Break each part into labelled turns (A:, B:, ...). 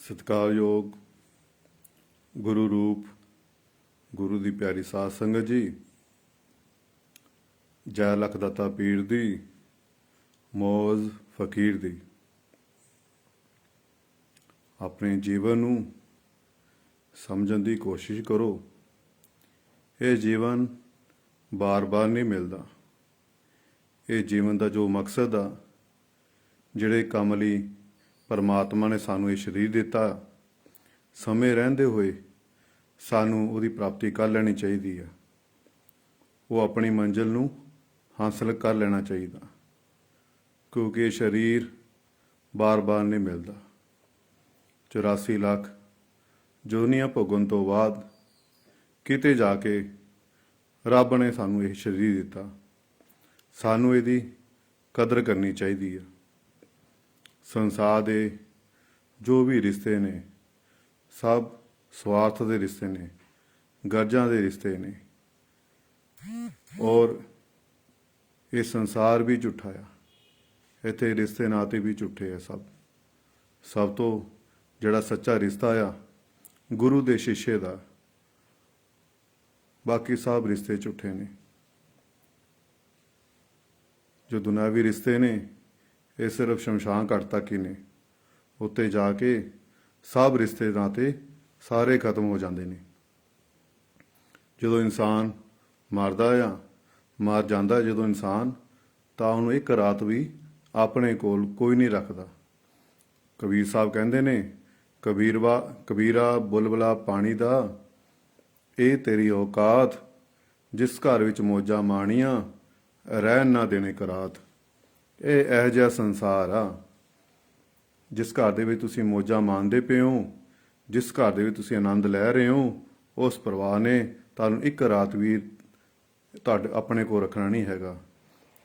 A: ਸਤਿਕਾਰਯੋਗ ਗੁਰੂ ਰੂਪ ਗੁਰੂ ਦੀ ਪਿਆਰੀ ਸਾਧ ਸੰਗਤ ਜੀ, ਜੈ ਲਖ ਦਾਤਾ ਪੀਰ ਦੀ, ਮੌਜ ਫਕੀਰ ਦੀ। ਆਪਣੇ ਜੀਵਨ ਨੂੰ ਸਮਝਣ ਦੀ ਕੋਸ਼ਿਸ਼ ਕਰੋ। ਇਹ ਜੀਵਨ ਬਾਰ-ਬਾਰ ਨਹੀਂ ਮਿਲਦਾ। ਇਹ ਜੀਵਨ ਦਾ ਜੋ ਮਕਸਦ ਆ, ਜਿਹੜੇ ਕੰਮ ਲਈ ਪਰਮਾਤਮਾ ਨੇ ਸਾਨੂੰ ਇਹ ਸਰੀਰ ਦਿੱਤਾ, ਸਮੇਂ ਰਹਿੰਦੇ ਹੋਏ ਸਾਨੂੰ ਉਹਦੀ ਪ੍ਰਾਪਤੀ ਕਰ ਲੈਣੀ ਚਾਹੀਦੀ ਹੈ। ਉਹ ਆਪਣੀ ਮੰਜ਼ਿਲ ਨੂੰ ਹਾਸਲ ਕਰ ਲੈਣਾ ਚਾਹੀਦਾ, ਕਿਉਂਕਿ ਇਹ ਸਰੀਰ ਬਾਰ-ਬਾਰ ਨਹੀਂ ਮਿਲਦਾ। 84 ਲੱਖ ਜੋਨੀਆਂ ਭੋਗਣ ਤੋਂ ਬਾਅਦ ਕਿਤੇ ਜਾ ਕੇ ਰੱਬ ਨੇ ਸਾਨੂੰ ਇਹ ਸਰੀਰ ਦਿੱਤਾ। ਸਾਨੂੰ ਇਹਦੀ ਕਦਰ ਕਰਨੀ ਚਾਹੀਦੀ ਹੈ। ਸੰਸਾਰ ਦੇ ਜੋ ਵੀ ਰਿਸ਼ਤੇ ਨੇ, ਸਭ ਸਵਾਰਥ ਦੇ ਰਿਸ਼ਤੇ ਨੇ, ਗਰਜਾਂ ਦੇ ਰਿਸ਼ਤੇ ਨੇ, ਔਰ ਇਹ ਸੰਸਾਰ ਵੀ ਝੂਠਾ ਆ। ਇੱਥੇ ਰਿਸ਼ਤੇ ਨਾਤੇ ਵੀ ਝੂਠੇ ਆ। ਸਭ ਤੋਂ ਜਿਹੜਾ ਸੱਚਾ ਰਿਸ਼ਤਾ ਆ ਗੁਰੂ ਦੇ ਸ਼ਿਸ਼ੇ ਦਾ। ਬਾਕੀ ਸਭ ਰਿਸ਼ਤੇ ਝੂਠੇ ਨੇ। ਜੋ ਦੁਨਿਆਵੀ ਰਿਸ਼ਤੇ ਨੇ, ਇਹ ਸਿਰਫ ਸ਼ਮਸ਼ਾਨ ਘਾਟ ਤੱਕ ਹੀ ਨੇ। ਉੱਤੇ ਜਾ ਕੇ ਸਭ ਰਿਸ਼ਤੇ ਨਾਤੇ ਸਾਰੇ ਖਤਮ ਹੋ ਜਾਂਦੇ ਨੇ। ਜਦੋਂ ਇਨਸਾਨ ਮਰ ਜਾਂਦਾ ਜਦੋਂ ਇਨਸਾਨ, ਤਾਂ ਉਹਨੂੰ ਇੱਕ ਰਾਤ ਵੀ ਆਪਣੇ ਕੋਲ ਕੋਈ ਨਹੀਂ ਰੱਖਦਾ। ਕਬੀਰ ਸਾਹਿਬ ਕਹਿੰਦੇ ਨੇ, ਕਬੀਰਾ ਬੁਲਬੁਲਾ ਪਾਣੀ ਦਾ, ਇਹ ਤੇਰੀ ਔਕਾਤ, ਜਿਸ ਘਰ ਵਿੱਚ ਮੌਜਾਂ ਮਾਣੀਆਂ, ਰਹਿਣ ਨਾ ਦੇਣੇ ਕਰਾਤ। ਇਹ ਇਹੋ ਜਿਹਾ ਸੰਸਾਰ ਆ, ਜਿਸ ਘਰ ਦੇ ਵਿੱਚ ਤੁਸੀਂ ਮੌਜਾਂ ਮਾਣਦੇ ਪਏ ਹੋ, ਜਿਸ ਘਰ ਦੇ ਵਿੱਚ ਤੁਸੀਂ ਆਨੰਦ ਲੈ ਰਹੇ ਹੋ, ਉਸ ਪਰਿਵਾਰ ਨੇ ਤੁਹਾਨੂੰ ਇੱਕ ਰਾਤ ਵੀ ਤੁਹਾਡੇ ਆਪਣੇ ਕੋਲ ਰੱਖਣਾ ਨਹੀਂ ਹੈਗਾ।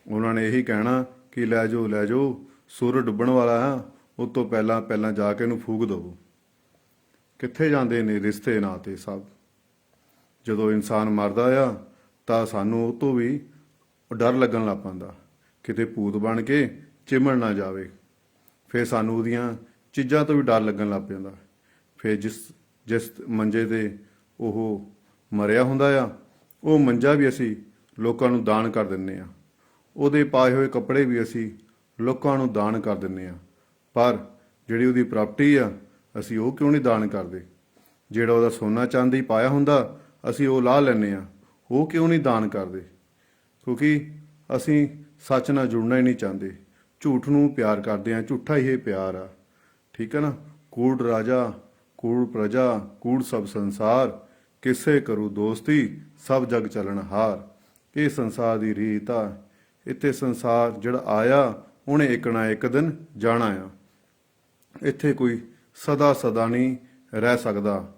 A: ਉਹਨਾਂ ਨੇ ਇਹੀ ਕਹਿਣਾ ਕਿ ਲੈ ਜਾਓ, ਸੂਰਜ ਡੁੱਬਣ ਵਾਲਾ ਹੈ, ਉਸ ਤੋਂ ਪਹਿਲਾਂ ਜਾ ਕੇ ਇਹਨੂੰ ਫੂਕ ਦੇਵੋ। ਕਿੱਥੇ ਜਾਂਦੇ ਨੇ ਰਿਸ਼ਤੇ ਨਾਤੇ ਸਭ। ਜਦੋਂ ਇਨਸਾਨ ਮਰਦਾ ਆ ਤਾਂ ਸਾਨੂੰ ਉਹ ਤੋਂ ਵੀ ਡਰ ਲੱਗਣ ਲੱਗ ਪੈਂਦਾ, ਕਿਤੇ ਭੂਤ ਬਣ ਕੇ ਚਿਮੜ ਨਾ ਜਾਵੇ। ਫਿਰ ਸਾਨੂੰ ਉਹਦੀਆਂ ਚੀਜ਼ਾਂ ਤੋਂ ਵੀ ਡਰ ਲੱਗਣ ਲੱਗ ਪੈਂਦਾ। ਫਿਰ ਜਿਸ ਮੰਜੇ 'ਤੇ ਉਹ ਮਰਿਆ ਹੁੰਦਾ ਆ, ਉਹ ਮੰਜਾ ਵੀ ਅਸੀਂ ਲੋਕਾਂ ਨੂੰ ਦਾਨ ਕਰ ਦਿੰਦੇ ਹਾਂ। ਉਹਦੇ ਪਾਏ ਹੋਏ ਕੱਪੜੇ ਵੀ ਅਸੀਂ ਲੋਕਾਂ ਨੂੰ ਦਾਨ ਕਰ ਦਿੰਦੇ ਹਾਂ। ਪਰ ਜਿਹੜੀ ਉਹਦੀ ਪ੍ਰਾਪਰਟੀ ਆ, ਅਸੀਂ ਉਹ ਕਿਉਂ ਨਹੀਂ ਦਾਨ ਕਰਦੇ? ਜਿਹੜਾ ਉਹਦਾ ਸੋਨਾ ਚਾਂਦੀ ਪਾਇਆ ਹੁੰਦਾ, ਅਸੀਂ ਉਹ ਲਾਹ ਲੈਂਦੇ ਹਾਂ। ਉਹ ਕਿਉਂ ਨਹੀਂ ਦਾਨ ਕਰਦੇ? ਕਿਉਂਕਿ ਅਸੀਂ ਸੱਚ ਨਾਲ ਜੁੜਨਾ ਹੀ ਨਹੀਂ ਚਾਹੁੰਦੇ। ਝੂਠ ਨੂੰ ਪਿਆਰ ਕਰਦੇ ਹਾਂ। ਝੂਠਾ ਹੀ ਇਹ ਪਿਆਰ ਆ। ਠੀਕ ਹੈ ਨਾ। ਕੂੜ ਰਾਜਾ, ਕੂੜ ਪ੍ਰਜਾ, ਕੂੜ ਸਭ ਸੰਸਾਰ, ਕਿਸੇ ਕਰੂ ਦੋਸਤੀ, ਸਭ ਜਗ ਚੱਲਣ ਹਾਰ। ਇਹ ਸੰਸਾਰ ਦੀ ਰੀਤ ਆ। ਇੱਥੇ ਸੰਸਾਰ ਜਿਹੜਾ ਆਇਆ, ਉਹਨੇ ਇੱਕ ਨਾ ਇੱਕ ਦਿਨ ਜਾਣਾ ਆ। ਇੱਥੇ ਕੋਈ ਸਦਾ ਨਹੀਂ ਰਹਿ ਸਕਦਾ।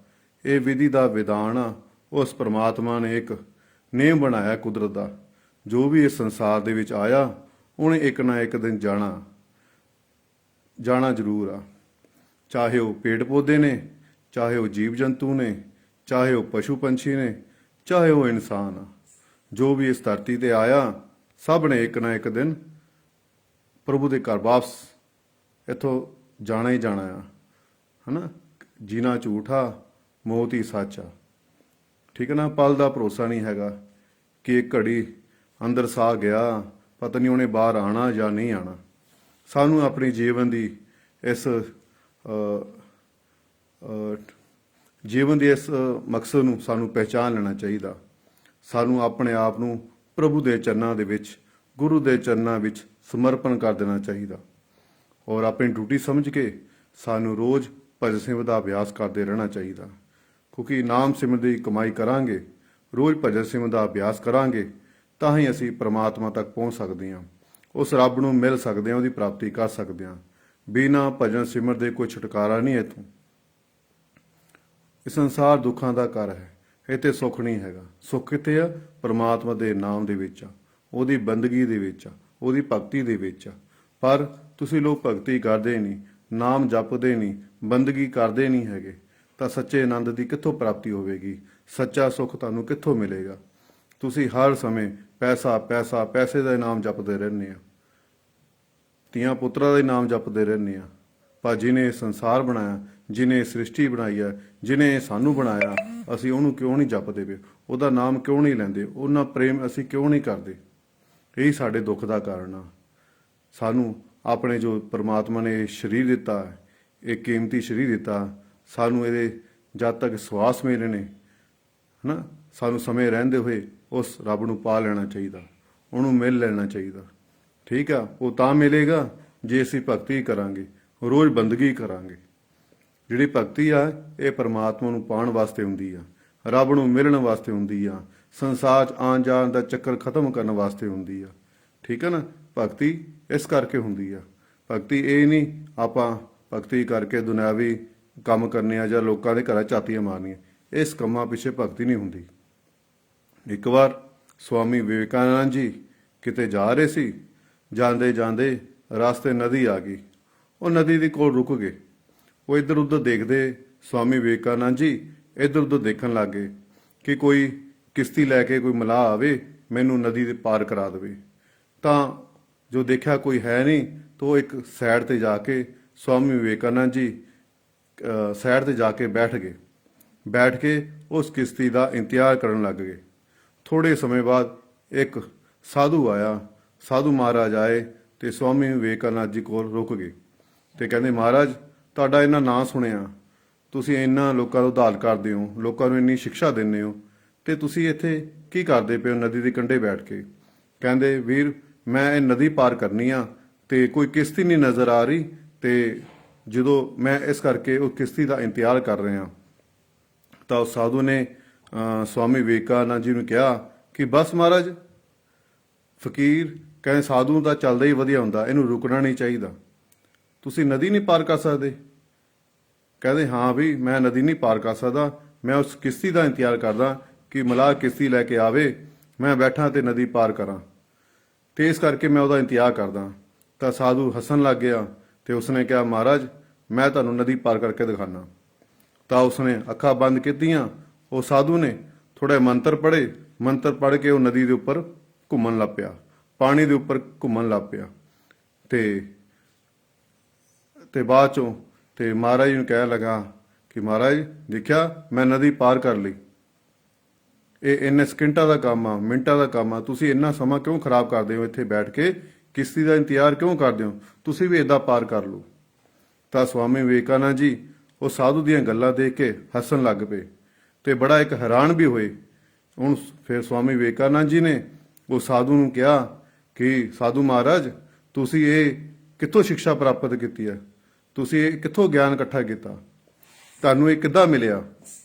A: ਇਹ ਵਿਧੀ ਦਾ ਵਿਧਾਨ ਆ। ਉਸ ਪਰਮਾਤਮਾ ਨੇ ਇੱਕ ਨਿਯਮ ਬਣਾਇਆ ਕੁਦਰਤ ਦਾ। ਜੋ ਵੀ ਇਸ ਸੰਸਾਰ ਦੇ ਵਿੱਚ ਆਇਆ, ਉਹਨੇ ਇੱਕ ਨਾ ਇੱਕ ਦਿਨ ਜਾਣਾ ਜ਼ਰੂਰ ਆ। ਚਾਹੇ ਉਹ ਪੇੜ ਪੌਦੇ ਨੇ, ਚਾਹੇ ਉਹ ਜੀਵ ਜੰਤੂ ਨੇ, ਚਾਹੇ ਉਹ ਪਸ਼ੂ ਪੰਛੀ ਨੇ, ਚਾਹੇ ਉਹ ਇਨਸਾਨ ਆ। ਜੋ ਵੀ ਇਸ ਧਰਤੀ ਤੇ ਆਇਆ, ਸਭ ਨੇ ਇੱਕ ਨਾ ਇੱਕ ਦਿਨ ਪ੍ਰਭੂ ਦੇ ਘਰ ਵਾਪਸ ਇੱਥੋਂ ਜਾਣਾ ਹੀ ਜਾਣਾ ਆ। ਹਨਾ। ਜੀਣਾ ਝੂਠਾ, ਮੌਤ ਹੀ ਸੱਚ ਆ। ਠੀਕ ਹੈ ਨਾ। ਪਲ ਦਾ ਭਰੋਸਾ ਨਹੀਂ ਹੈਗਾ ਕਿ ਇੱਕ ਘੜੀ ਅੰਦਰ ਸਾਹ ਗਿਆ, ਪਤਾ ਨਹੀਂ ਉਹਨੇ ਬਾਹਰ ਆਉਣਾ ਜਾਂ ਨਹੀਂ ਆਉਣਾ। ਸਾਨੂੰ ਆਪਣੀ ਜੀਵਨ ਦੀ ਇਸ ਮਕਸਦ ਨੂੰ ਸਾਨੂੰ ਪਹਿਚਾਨ ਲੈਣਾ ਚਾਹੀਦਾ। ਸਾਨੂੰ ਆਪਣੇ ਆਪ ਨੂੰ ਪ੍ਰਭੂ ਦੇ ਚਰਨਾਂ ਦੇ ਵਿੱਚ, ਗੁਰੂ ਦੇ ਚਰਨਾਂ ਵਿੱਚ ਸਮਰਪਣ ਕਰ ਦੇਣਾ ਚਾਹੀਦਾ। ਔਰ ਆਪਣੀ ਡਿਊਟੀ ਸਮਝ ਕੇ ਸਾਨੂੰ ਰੋਜ਼ ਭਜਨ ਸਿਮਰਨ ਦਾ ਅਭਿਆਸ ਕਰਦੇ ਰਹਿਣਾ ਚਾਹੀਦਾ। ਕਿਉਂਕਿ ਨਾਮ ਸਿਮਰਨ ਦੀ ਕਮਾਈ ਕਰਾਂਗੇ, ਰੋਜ਼ ਭਜਨ ਸਿਮਰਨ ਦਾ ਅਭਿਆਸ ਕਰਾਂਗੇ, ਤਾਂ ਹੀ ਅਸੀਂ ਪਰਮਾਤਮਾ ਤੱਕ ਪਹੁੰਚ ਸਕਦੇ ਹਾਂ। ਉਸ ਰੱਬ ਨੂੰ ਮਿਲ ਸਕਦੇ ਹਾਂ, ਉਹਦੀ ਪ੍ਰਾਪਤੀ ਕਰ ਸਕਦੇ ਹਾਂ। ਬਿਨਾਂ ਭਜਨ ਸਿਮਰਨ ਦੇ ਕੋਈ ਛੁਟਕਾਰਾ ਨਹੀਂ ਇੱਥੋਂ। ਇਹ ਸੰਸਾਰ ਦੁੱਖਾਂ ਦਾ ਘਰ ਹੈ। ਇੱਥੇ ਸੁੱਖ ਨਹੀਂ ਹੈਗਾ। ਸੁੱਖ ਕਿੱਥੇ ਆ? ਪਰਮਾਤਮਾ ਦੇ ਨਾਮ ਦੇ ਵਿੱਚ ਆ, ਉਹਦੀ ਬੰਦਗੀ ਦੇ ਵਿੱਚ ਆ, ਉਹਦੀ ਭਗਤੀ ਦੇ ਵਿੱਚ ਆ। ਪਰ ਤੁਸੀਂ ਲੋਕ ਭਗਤੀ ਕਰਦੇ ਨਹੀਂ, ਨਾਮ ਜਪਦੇ ਨਹੀਂ, ਬੰਦਗੀ ਕਰਦੇ ਨਹੀਂ ਹੈਗੇ, ਤਾਂ ਸੱਚੇ ਆਨੰਦ ਦੀ ਕਿੱਥੋਂ ਪ੍ਰਾਪਤੀ ਹੋਵੇਗੀ? ਸੱਚਾ ਸੁੱਖ ਤੁਹਾਨੂੰ ਕਿੱਥੋਂ ਮਿਲੇਗਾ? ਤੁਸੀਂ ਹਰ ਸਮੇਂ ਪੈਸੇ ਦਾ ਨਾਮ ਜਪਦੇ ਰਹਿੰਦੇ ਆ, ਧੀਆਂ ਪੁੱਤਰਾਂ ਦਾ ਨਾਮ ਜਪਦੇ ਰਹਿੰਦੇ ਆ। ਪਰ ਜਿਹਨੇ ਸੰਸਾਰ ਬਣਾਇਆ, ਜਿਨੇ ਸ੍ਰਿਸ਼ਟੀ ਬਣਾਈ ਹੈ, ਜਿਨੇ ਸਾਨੂੰ ਬਣਾਇਆ, ਅਸੀਂ ਉਹਨੂੰ ਕਿਉਂ ਨਹੀਂ ਜਪਦੇ ਪਏ, ਉਹਦਾ ਨਾਮ ਕਿਉਂ ਨਹੀਂ ਲੈਂਦੇ, ਉਹਨਾਂ ਪ੍ਰੇਮ ਅਸੀਂ ਕਿਉਂ ਨਹੀਂ ਕਰਦੇ। ਇਹੀ ਸਾਡੇ ਦੁੱਖ ਦਾ ਕਾਰਨ ਆ। ਸਾਨੂੰ ਆਪਣੇ ਜੋ ਪ੍ਰਮਾਤਮਾ ਨੇ ਸਰੀਰ ਦਿੱਤਾ, ਇਹ ਕੀਮਤੀ ਸਰੀਰ ਦਿੱਤਾ, ਸਾਨੂੰ ਇਹਦੇ ਜਦ ਤੱਕ ਸਵਾਸ ਮਿਲੇ ਨੇ ਹਨਾ, ਸਾਨੂੰ ਸਮੇਂ ਰਹਿੰਦੇ ਹੋਏ ਉਸ ਰੱਬ ਨੂੰ ਪਾ ਲੈਣਾ ਚਾਹੀਦਾ, ਉਹਨੂੰ ਮਿਲ ਲੈਣਾ ਚਾਹੀਦਾ। ਠੀਕ ਆ, ਉਹ ਤਾਂ ਮਿਲੇਗਾ ਜੇ ਅਸੀਂ ਭਗਤੀ ਕਰਾਂਗੇ, ਰੋਜ਼ ਬੰਦਗੀ ਕਰਾਂਗੇ। ਜਿਹੜੀ ਭਗਤੀ ਆ ਇਹ ਪਰਮਾਤਮਾ ਨੂੰ ਪਾਉਣ ਵਾਸਤੇ ਹੁੰਦੀ ਆ, ਰੱਬ ਨੂੰ ਮਿਲਣ ਵਾਸਤੇ ਹੁੰਦੀ ਆ, ਸੰਸਾਰ 'ਚ ਆਉਣ ਜਾਣ ਦਾ ਚੱਕਰ ਖਤਮ ਕਰਨ ਵਾਸਤੇ ਹੁੰਦੀ ਆ। ਠੀਕ ਹੈ ਨਾ, ਭਗਤੀ ਇਸ ਕਰਕੇ ਹੁੰਦੀ ਆ। ਭਗਤੀ ਇਹ ਨਹੀਂ ਆਪਾਂ ਭਗਤੀ ਕਰਕੇ ਦੁਨਿਆਵੀ ਕੰਮ ਕਰਨੇ ਆ ਜਾਂ ਲੋਕਾਂ ਦੇ ਘਰਾਂ ਝਾਤੀਆਂ ਮਾਰਨੀਆਂ, ਇਸ ਕੰਮਾਂ ਪਿੱਛੇ ਭਗਤੀ ਨਹੀਂ ਹੁੰਦੀ। ਇੱਕ ਵਾਰ ਸਵਾਮੀ ਵਿਵੇਕਾਨੰਦ ਜੀ ਕਿਤੇ ਜਾ ਰਹੇ ਸੀ, ਜਾਂਦੇ ਜਾਂਦੇ ਰਸਤੇ ਨਦੀ ਆ ਗਈ, ਉਹ ਨਦੀ ਦੇ ਕੋਲ ਰੁਕ ਗਏ। ਉਹ ਇੱਧਰ ਉੱਧਰ ਦੇਖਦੇ, ਸਵਾਮੀ ਵਿਵੇਕਾਨੰਦ ਜੀ ਇੱਧਰ ਉੱਧਰ ਦੇਖਣ ਲੱਗ ਗਏ ਕਿ ਕੋਈ ਕਿਸ਼ਤੀ ਲੈ ਕੇ ਕੋਈ ਮਲਾਹ ਆਵੇ, ਮੈਨੂੰ ਨਦੀ ਦੇ ਪਾਰ ਕਰਾ ਦੇਵੇ। ਤਾਂ ਜੋ ਦੇਖਿਆ ਕੋਈ ਹੈ ਨਹੀਂ, ਤਾਂ ਉਹ ਇੱਕ ਸਾਈਡ ਤੇ ਜਾ ਕੇ ਸਵਾਮੀ ਵਿਵੇਕਾਨੰਦ ਜੀ ਸਾਈਡ ਤੇ ਜਾ ਕੇ ਬੈਠ ਗਏ। ਬੈਠ ਕੇ ਉਸ ਕਿਸ਼ਤੀ ਦਾ ਇੰਤਜ਼ਾਰ ਕਰਨ ਲੱਗ ਗਏ। ਥੋੜੇ ਸਮੇਂ ਬਾਅਦ ਇੱਕ ਸਾਧੂ ਆਇਆ, ਸਾਧੂ ਮਹਾਰਾਜ ਆਏ ਤੇ ਸਵਾਮੀ ਵਿਵੇਕਾਨੰਦ ਜੀ ਕੋਲ ਰੁਕ ਗਏ ਤੇ ਕਹਿੰਦੇ, ਮਹਾਰਾਜ ਤੁਹਾਡਾ ਇੰਨਾ ਨਾਂ ਸੁਣਿਆ, ਤੁਸੀਂ ਇੰਨਾ ਲੋਕਾਂ ਦਾ ਉਧਾਰ ਕਰਦੇ ਹੋ, ਲੋਕਾਂ ਨੂੰ ਇੰਨੀ ਸਿੱਖਿਆ ਦਿੰਦੇ ਹੋ, ਤੇ ਤੁਸੀਂ ਇੱਥੇ ਕੀ ਕਰਦੇ ਪਏ ਹੋ ਨਦੀ ਦੇ ਕੰਢੇ ਬੈਠ ਕੇ? ਕਹਿੰਦੇ, ਵੀਰ ਮੈਂ ਇਹ ਨਦੀ ਪਾਰ ਕਰਨੀ ਆ ਤੇ ਕੋਈ ਕਿਸ਼ਤੀ ਨਹੀਂ ਨਜ਼ਰ ਆ ਰਹੀ, ਤੇ ਜਦੋਂ ਮੈਂ ਇਸ ਕਰਕੇ ਉਹ ਕਿਸ਼ਤੀ ਦਾ ਇੰਤਜ਼ਾਰ ਕਰ ਰਿਹਾ। ਤਾਂ ਉਸ ਸਾਧੂ ਨੇ ਸਵਾਮੀ ਵਿਵੇਕਾਨੰਦ ਜੀ ਨੂੰ ਕਿਹਾ ਕਿ ਬਸ ਮਹਾਰਾਜ, ਫਕੀਰ ਕਹਿੰਦੇ ਸਾਧੂ ਦਾ ਚੱਲਦਾ ਹੀ ਵਧੀਆ ਹੁੰਦਾ, ਇਹਨੂੰ ਰੁਕਣਾ ਨਹੀਂ ਚਾਹੀਦਾ, ਤੁਸੀਂ ਨਦੀ ਨਹੀਂ ਪਾਰ ਕਰ ਸਕਦੇ? ਕਹਿੰਦੇ, ਹਾਂ ਵੀ ਮੈਂ ਨਦੀ ਨਹੀਂ ਪਾਰ ਕਰ ਸਕਦਾ, ਮੈਂ ਉਸ ਕਿਸ਼ਤੀ ਦਾ ਇੰਤਜ਼ਾਰ ਕਰਦਾ ਕਿ ਮਲਾਹ ਕਿਸ਼ਤੀ ਲੈ ਕੇ ਆਵੇ, ਮੈਂ ਬੈਠਾ ਤੇ ਨਦੀ ਪਾਰ ਕਰਾਂ, ਤੇ ਇਸ ਕਰਕੇ ਮੈਂ ਉਹਦਾ ਇੰਤਜ਼ਾਰ ਕਰਦਾ। ਤਾਂ ਸਾਧੂ ਹੱਸਣ ਲੱਗ ਗਿਆ ਤੇ ਉਸਨੇ ਕਿਹਾ, ਮਹਾਰਾਜ ਮੈਂ ਤੁਹਾਨੂੰ ਨਦੀ ਪਾਰ ਕਰਕੇ ਦਿਖਾਣਾ। ਤਾਂ ਉਸਨੇ ਅੱਖਾਂ ਬੰਦ ਕੀਤੀਆਂ, ਉਹ ਸਾਧੂ ਨੇ ਥੋੜੇ ਮੰਤਰ ਪੜ੍ਹੇ, ਮੰਤਰ ਪੜ੍ਹ ਕੇ ਉਹ ਨਦੀ ਦੇ ਉੱਪਰ ਘੁੰਮਣ ਲੱਗ ਪਿਆ, ਪਾਣੀ ਦੇ ਉੱਪਰ ਘੁੰਮਣ ਲੱਗ ਪਿਆ। ਤੇ ਬਾਅਦ ਚੋਂ ਤੇ ਮਹਾਰਾਜ ਨੂੰ ਕਹਿਣ ਲੱਗਾ ਕਿ ਮਹਾਰਾਜ ਦੇਖਿਆ, ਮੈਂ ਨਦੀ ਪਾਰ ਕਰ ਲਈ। ਇਹ ਇੰਨੇ ਸਕਿੰਟਾਂ ਦਾ ਕੰਮ ਆ, ਮਿੰਟਾਂ ਦਾ ਕੰਮ ਆ, ਤੁਸੀਂ ਇੰਨਾ ਸਮਾਂ ਕਿਉਂ ਖਰਾਬ ਕਰਦੇ ਹੋ? ਇੱਥੇ ਬੈਠ ਕੇ ਕਿਸ਼ਤੀ ਦਾ ਇੰਤਜ਼ਾਰ ਕਿਉਂ ਕਰਦੇ ਹੋ? ਤੁਸੀਂ ਵੀ ਏਦਾਂ ਪਾਰ ਕਰ ਲਓ। ਤਾਂ ਸਵਾਮੀ ਵਿਵੇਕਾਨੰਦ ਜੀ ਉਹ ਸਾਧੂ ਦੀਆਂ ਗੱਲਾਂ ਦੇਖ ਕੇ ਹੱਸਣ ਲੱਗ ਪਏ ਤੇ ਬੜਾ ਇੱਕ ਹੈਰਾਨ ਵੀ ਹੋਏ। ਹੁਣ ਫਿਰ ਸਵਾਮੀ ਵਿਵੇਕਾਨੰਦ ਜੀ ਨੇ ਉਹ ਸਾਧੂ ਨੂੰ ਕਿਹਾ ਕਿ ਸਾਧੂ ਮਹਾਰਾਜ, ਤੁਸੀਂ ਇਹ ਕਿੱਥੋਂ ਸਿੱਖਿਆ ਪ੍ਰਾਪਤ ਕੀਤੀ ਹੈ? ਤੁਸੀਂ ਇਹ ਕਿੱਥੋਂ ਗਿਆਨ ਇਕੱਠਾ ਕੀਤਾ? ਤੁਹਾਨੂੰ ਇਹ ਕਿੱਦਾਂ ਮਿਲਿਆ?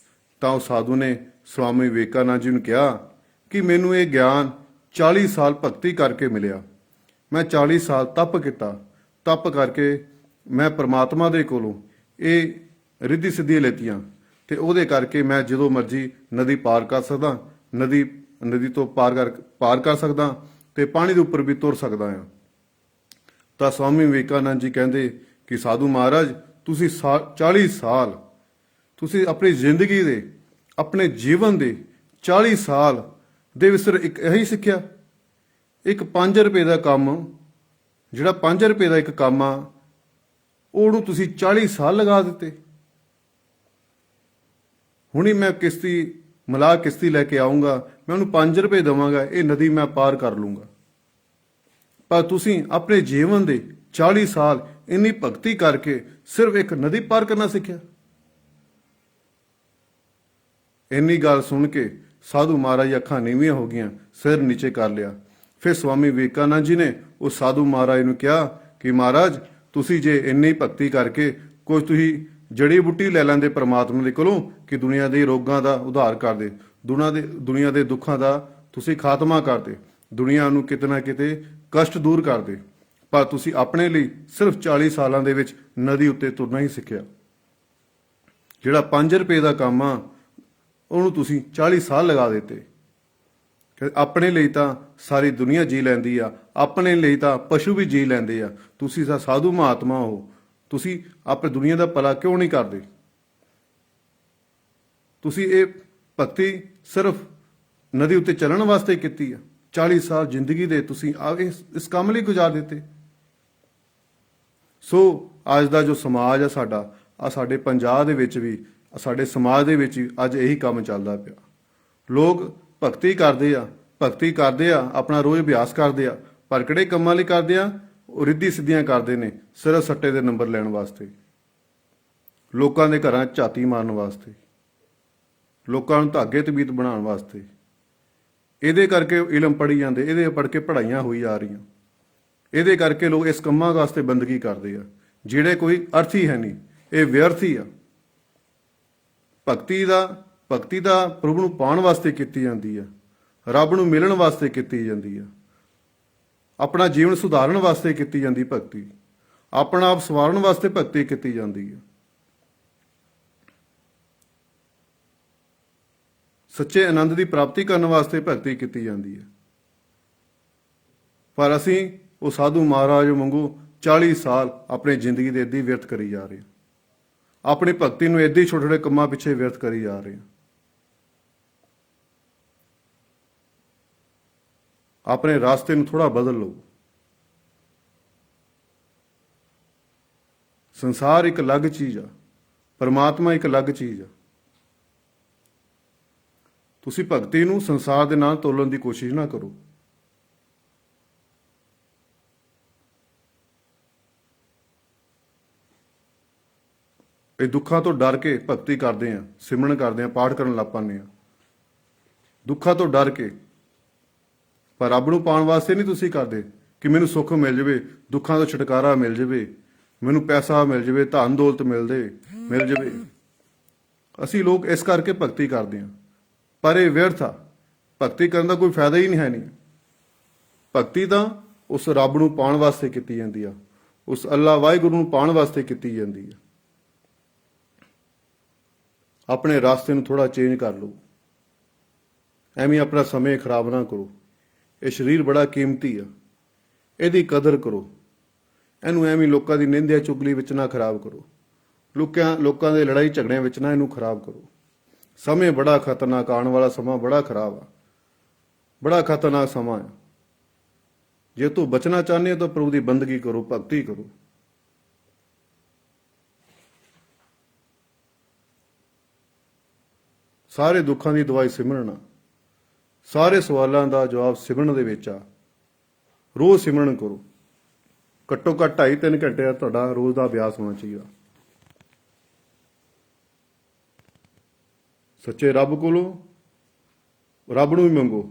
A: ਤਾਂ ਉਹ ਸਾਧੂ ਨੇ ਸਵਾਮੀ ਵਿਵੇਕਾਨੰਦ ਜੀ ਨੂੰ ਕਿਹਾ ਕਿ ਮੈਨੂੰ ਇਹ ਗਿਆਨ 40 ਸਾਲ ਭਗਤੀ ਕਰਕੇ ਮਿਲਿਆ। ਮੈਂ 40 ਸਾਲ ਤਪ ਕੀਤਾ, ਤਪ ਕਰਕੇ ਮੈਂ ਪ੍ਰਮਾਤਮਾ ਦੇ ਕੋਲੋਂ ਇਹ ਰਿੱਧੀ ਸਿੱਧੀਆਂ ਲੈਤੀਆਂ, ਤੇ ਉਹਦੇ ਕਰਕੇ ਮੈਂ ਜਦੋਂ ਮਰਜ਼ੀ ਨਦੀ ਪਾਰ ਕਰ ਸਕਦਾ, ਨਦੀ ਤੋਂ ਪਾਰ ਕਰ ਸਕਦਾ, ਤੇ ਪਾਣੀ ਦੇ ਉੱਪਰ ਵੀ ਤੁਰ ਸਕਦਾ ਹਾਂ। ਤਾਂ ਸਵਾਮੀ ਵਿਵੇਕਾਨੰਦ ਜੀ ਕਹਿੰਦੇ ਕਿ ਸਾਧੂ ਮਹਾਰਾਜ, ਤੁਸੀਂ 40 ਸਾਲ ਤੁਸੀਂ ਆਪਣੀ ਜ਼ਿੰਦਗੀ ਦੇ, ਆਪਣੇ ਜੀਵਨ ਦੇ 40 ਸਾਲ ਦੇ ਵਿੱਚ ਸਿਰਫ ਇੱਕ ਇਹੀ ਸਿੱਖਿਆ, ਇੱਕ 5 ਰੁਪਏ ਦਾ ਕੰਮ, ਜਿਹੜਾ 5 ਰੁਪਏ ਦਾ ਇੱਕ ਕੰਮ ਆ, ਉਹਨੂੰ ਤੁਸੀਂ 40 ਸਾਲ ਲਗਾ ਦਿੱਤੇ। ਹੁਣੀ ਮੈਂ ਮਲਾਹ ਕਿਸ਼ਤੀ ਲੈ ਕੇ ਆਉਂਗਾ, ਮੈਂ ਉਹਨੂੰ 5 ਰੁਪਏ ਦੇਵਾਂਗਾ, ਇਹ ਨਦੀ ਮੈਂ ਪਾਰ ਕਰ ਲੂੰਗਾ। ਪਰ ਤੁਸੀਂ ਆਪਣੇ ਜੀਵਨ ਦੇ 40 ਸਾਲ ਇੰਨੀ ਭਗਤੀ ਕਰਕੇ ਸਿਰਫ ਇੱਕ ਨਦੀ ਪਾਰ ਕਰਨਾ ਸਿੱਖਿਆ। ਇੰਨੀ ਗੱਲ ਸੁਣ ਕੇ ਸਾਧੂ ਮਹਾਰਾਜ ਅੱਖਾਂ ਨੀਵੀਆਂ ਹੋ ਗਈਆਂ, ਸਿਰ ਨੀਚੇ ਕਰ ਲਿਆ। ਫਿਰ ਸਵਾਮੀ ਵਿਵੇਕਾਨੰਦ ਜੀ ਨੇ ਉਹ ਸਾਧੂ ਮਹਾਰਾਜ ਨੂੰ ਕਿਹਾ ਕਿ ਮਹਾਰਾਜ, ਤੁਸੀਂ ਜੇ ਇੰਨੀ ਭਗਤੀ ਕਰਕੇ ਕੋਈ ਤੁਸੀਂ ਜੜੀ ਬੂਟੀ ਲੈ ਲੈਂਦੇ ਪ੍ਰਮਾਤਮਾ ਦੇ ਕੋਲੋਂ ਕਿ ਦੁਨੀਆ ਦੇ ਰੋਗਾਂ ਦਾ ਉਧਾਰ ਕਰਦੇ, ਦੁਨੀਆ ਦੇ ਦੁੱਖਾਂ ਦਾ ਤੁਸੀਂ ਖਾਤਮਾ ਕਰਦੇ, ਦੁਨੀਆ ਨੂੰ ਕਿਤੇ ਨਾ ਕਿਤੇ ਕਸ਼ਟ ਦੂਰ ਕਰਦੇ, ਪਰ ਤੁਸੀਂ ਆਪਣੇ ਲਈ ਸਿਰਫ 40 ਸਾਲਾਂ ਦੇ ਵਿੱਚ ਨਦੀ ਉੱਤੇ ਤੁਰਨਾ ਹੀ ਸਿੱਖਿਆ। ਜਿਹੜਾ 5 ਰੁਪਏ ਦਾ ਕੰਮ ਆ, ਉਹਨੂੰ ਤੁਸੀਂ 40 ਸਾਲ ਲਗਾ ਦਿੱਤੇ। ਆਪਣੇ ਲਈ ਤਾਂ ਸਾਰੀ ਦੁਨੀਆ ਜੀ ਲੈਂਦੀ ਆ, ਆਪਣੇ ਲਈ ਤਾਂ ਪਸ਼ੂ ਵੀ ਜੀ ਲੈਂਦੇ ਆ, ਤੁਸੀਂ ਤਾਂ ਸਾਧੂ ਮਹਾਤਮਾ ਹੋ, ਤੁਸੀਂ ਆਪਣੀ ਦੁਨੀਆ ਦਾ ਭਲਾ ਕਿਉਂ ਨਹੀਂ ਕਰਦੇ? ਤੁਸੀਂ ਇਹ ਭਗਤੀ ਸਿਰਫ ਨਦੀ ਉੱਤੇ ਚੱਲਣ ਵਾਸਤੇ ਕੀਤੀ ਆ। 40 ਸਾਲ ਜ਼ਿੰਦਗੀ ਦੇ ਤੁਸੀਂ ਇਸ ਕੰਮ ਲਈ ਗੁਜ਼ਾਰ ਦਿੱਤੇ। ਸੋ ਅੱਜ ਦਾ ਜੋ ਸਮਾਜ ਆ ਸਾਡਾ, ਆ ਸਾਡੇ ਪੰਜਾਬ ਦੇ ਵਿੱਚ ਵੀ, ਸਾਡੇ ਸਮਾਜ ਦੇ ਵਿੱਚ ਵੀ ਅੱਜ ਇਹੀ ਕੰਮ ਚੱਲਦਾ ਪਿਆ। ਲੋਕ ਭਗਤੀ ਕਰਦੇ ਆ, ਆਪਣਾ ਰੋਜ਼ ਅਭਿਆਸ ਕਰਦੇ ਆ, ਪਰ ਕਿਹੜੇ ਕੰਮਾਂ ਲਈ ਕਰਦੇ ਆ? ਉਹ ਰਿੱਧੀ ਸਿੱਧੀਆਂ ਕਰਦੇ ਨੇ, ਸਿਰ ਸੱਟੇ ਦੇ ਨੰਬਰ ਲੈਣ ਵਾਸਤੇ, ਲੋਕਾਂ ਦੇ ਘਰਾਂ 'ਚ ਝਾਤੀ ਮਾਰਨ ਵਾਸਤੇ, ਲੋਕਾਂ ਨੂੰ ਧਾਗੇ ਤਬੀਤ ਬਣਾਉਣ ਵਾਸਤੇ। ਇਹਦੇ ਕਰਕੇ ਇਲਮ ਪੜ੍ਹੀ ਜਾਂਦੇ, ਇਹਦੇ ਪੜ੍ਹ ਕੇ ਪੜ੍ਹਾਈਆਂ ਹੋਈ ਆ ਰਹੀਆਂ। ਇਹਦੇ ਕਰਕੇ ਲੋਕ ਇਸ ਕੰਮਾਂ ਵਾਸਤੇ ਬੰਦਗੀ ਕਰਦੇ ਆ, ਜਿਹੜੇ ਕੋਈ ਅਰਥ ਹੀ ਹੈ ਨਹੀਂ, ਇਹ ਵਿਅਰਥ ਹੀ ਆ। ਭਗਤੀ ਦਾ ਪ੍ਰਭੂ ਨੂੰ ਪਾਉਣ ਵਾਸਤੇ ਕੀਤੀ ਜਾਂਦੀ ਆ, ਰੱਬ ਨੂੰ ਮਿਲਣ ਵਾਸਤੇ ਕੀਤੀ ਜਾਂਦੀ ਆ, ਆਪਣਾ ਜੀਵਨ ਸੁਧਾਰਨ ਵਾਸਤੇ ਕੀਤੀ ਜਾਂਦੀ ਭਗਤੀ, ਆਪਣਾ ਆਪ ਸਵਾਰਨ ਵਾਸਤੇ ਭਗਤੀ ਕੀਤੀ ਜਾਂਦੀ ਆ। ਸੱਚੇ ਆਨੰਦ ਦੀ ਪ੍ਰਾਪਤੀ ਕਰਨ ਵਾਸਤੇ ਭਗਤੀ ਕੀਤੀ ਜਾਂਦੀ ਹੈ। ਪਰ ਅਸੀਂ ਉਹ ਸਾਧੂ ਮਹਾਰਾਜ ਵਾਂਗੂ 40 ਸਾਲ ਆਪਣੀ ਜ਼ਿੰਦਗੀ ਦੇ ਏਦਾਂ ਹੀ ਵਿਅਰਥ ਕਰੀ ਜਾ ਰਹੇ ਹਾਂ, ਆਪਣੀ ਭਗਤੀ ਨੂੰ ਏਦਾਂ ਹੀ ਛੋਟੇ ਛੋਟੇ ਕੰਮਾਂ ਪਿੱਛੇ ਵਿਅਰਥ ਕਰੀ ਜਾ ਰਹੇ ਹਾਂ। ਆਪਣੇ ਰਾਸਤੇ ਨੂੰ ਥੋੜਾ ਬਦਲ ਲਓ। ਸੰਸਾਰ ਇੱਕ ਅਲੱਗ ਚੀਜ਼ ਆ, ਪਰਮਾਤਮਾ ਇੱਕ ਅਲੱਗ ਚੀਜ਼ ਆ। ਤੁਸੀਂ ਭਗਤੀ ਨੂੰ ਸੰਸਾਰ ਦੇ ਨਾਲ ਤੋਲਣ ਦੀ ਕੋਸ਼ਿਸ਼ ਨਾ ਕਰੋ। ਇਹ ਦੁੱਖਾਂ ਤੋਂ ਡਰ ਕੇ ਭਗਤੀ ਕਰਦੇ ਆ, ਸਿਮਰਨ ਕਰਦੇ ਆ, ਪਾਠ ਕਰਨ ਲੱਗ ਪੈਂਦੇ ਆ, ਦੁੱਖਾਂ ਤੋਂ ਡਰ ਕੇ। ਪਰ ਰੱਬ ਨੂੰ ਪਾਉਣ ਵਾਸਤੇ ਨਹੀਂ ਤੁਸੀਂ ਕਰਦੇ ਕਿ ਮੈਨੂੰ ਸੁੱਖ ਮਿਲ ਜਾਵੇ, ਦੁੱਖਾਂ ਤੋਂ ਛੁਟਕਾਰਾ ਮਿਲ ਜਾਵੇ, ਮੈਨੂੰ ਪੈਸਾ ਮਿਲ ਜਾਵੇ, ਧਨ ਦੌਲਤ ਮਿਲ ਜਾਵੇ। ਅਸੀਂ ਲੋਕ ਇਸ ਕਰਕੇ ਭਗਤੀ ਕਰਦੇ ਹਾਂ, ਪਰ ਇਹ ਵਿਅਰਥ ਆ। ਭਗਤੀ ਕਰਨ ਦਾ ਕੋਈ ਫਾਇਦਾ ਹੀ ਨਹੀਂ। ਭਗਤੀ ਤਾਂ ਉਸ ਰੱਬ ਨੂੰ ਪਾਉਣ ਵਾਸਤੇ ਕੀਤੀ ਜਾਂਦੀ ਆ, ਉਸ ਅੱਲਾ ਵਾਹਿਗੁਰੂ ਨੂੰ ਪਾਉਣ ਵਾਸਤੇ ਕੀਤੀ ਜਾਂਦੀ ਆ। ਆਪਣੇ ਰਾਸਤੇ ਨੂੰ ਥੋੜਾ ਚੇਂਜ ਕਰ ਲਓ, ਐਵੇਂ ਆਪਣਾ ਸਮੇਂ ਖਰਾਬ ਨਾ ਕਰੋ। ਇਹ ਸਰੀਰ ਬੜਾ ਕੀਮਤੀ ਆ, ਇਹਦੀ ਕਦਰ ਕਰੋ। ਇਹਨੂੰ ਐਵੇਂ ਲੋਕਾਂ ਦੀ ਨਿੰਦਿਆ ਚੁਗਲੀ ਵਿੱਚ ਨਾ ਖਰਾਬ ਕਰੋ, ਲੋਕਾਂ ਦੇ ਲੜਾਈ ਝਗੜਿਆਂ ਵਿੱਚ ਨਾ ਇਹਨੂੰ ਖਰਾਬ ਕਰੋ। ਸਮੇਂ ਬੜਾ ਖਤਰਨਾਕ, ਆਉਣ ਵਾਲਾ ਸਮਾਂ ਬੜਾ ਖਰਾਬ ਆ, ਬੜਾ ਖਤਰਨਾਕ ਸਮਾਂ ਆ। ਜੇ ਤੂੰ ਬਚਣਾ ਚਾਹੁੰਦੇ ਹੋ ਤਾਂ ਪ੍ਰਭੂ ਦੀ ਬੰਦਗੀ ਕਰੋ, ਭਗਤੀ ਕਰੋ। ਸਾਰੇ ਦੁੱਖਾਂ ਦੀ ਦਵਾਈ ਸਿਮਰਨ ਆ, ਸਾਰੇ ਸਵਾਲਾਂ ਦਾ ਜਵਾਬ ਸਿਮਰਨ ਦੇ ਵਿੱਚ ਆ। ਰੋਜ਼ ਸਿਮਰਨ ਕਰੋ, ਘੱਟੋ ਘੱਟ 2.5-3 ਘੰਟੇ ਦਾ ਤੁਹਾਡਾ ਰੋਜ਼ ਦਾ ਅਭਿਆਸ ਹੋਣਾ ਚਾਹੀਦਾ। ਸੱਚੇ ਰੱਬ ਕੋਲੋਂ, ਰੱਬ ਨੂੰ ਹੀ ਮੰਗੋ।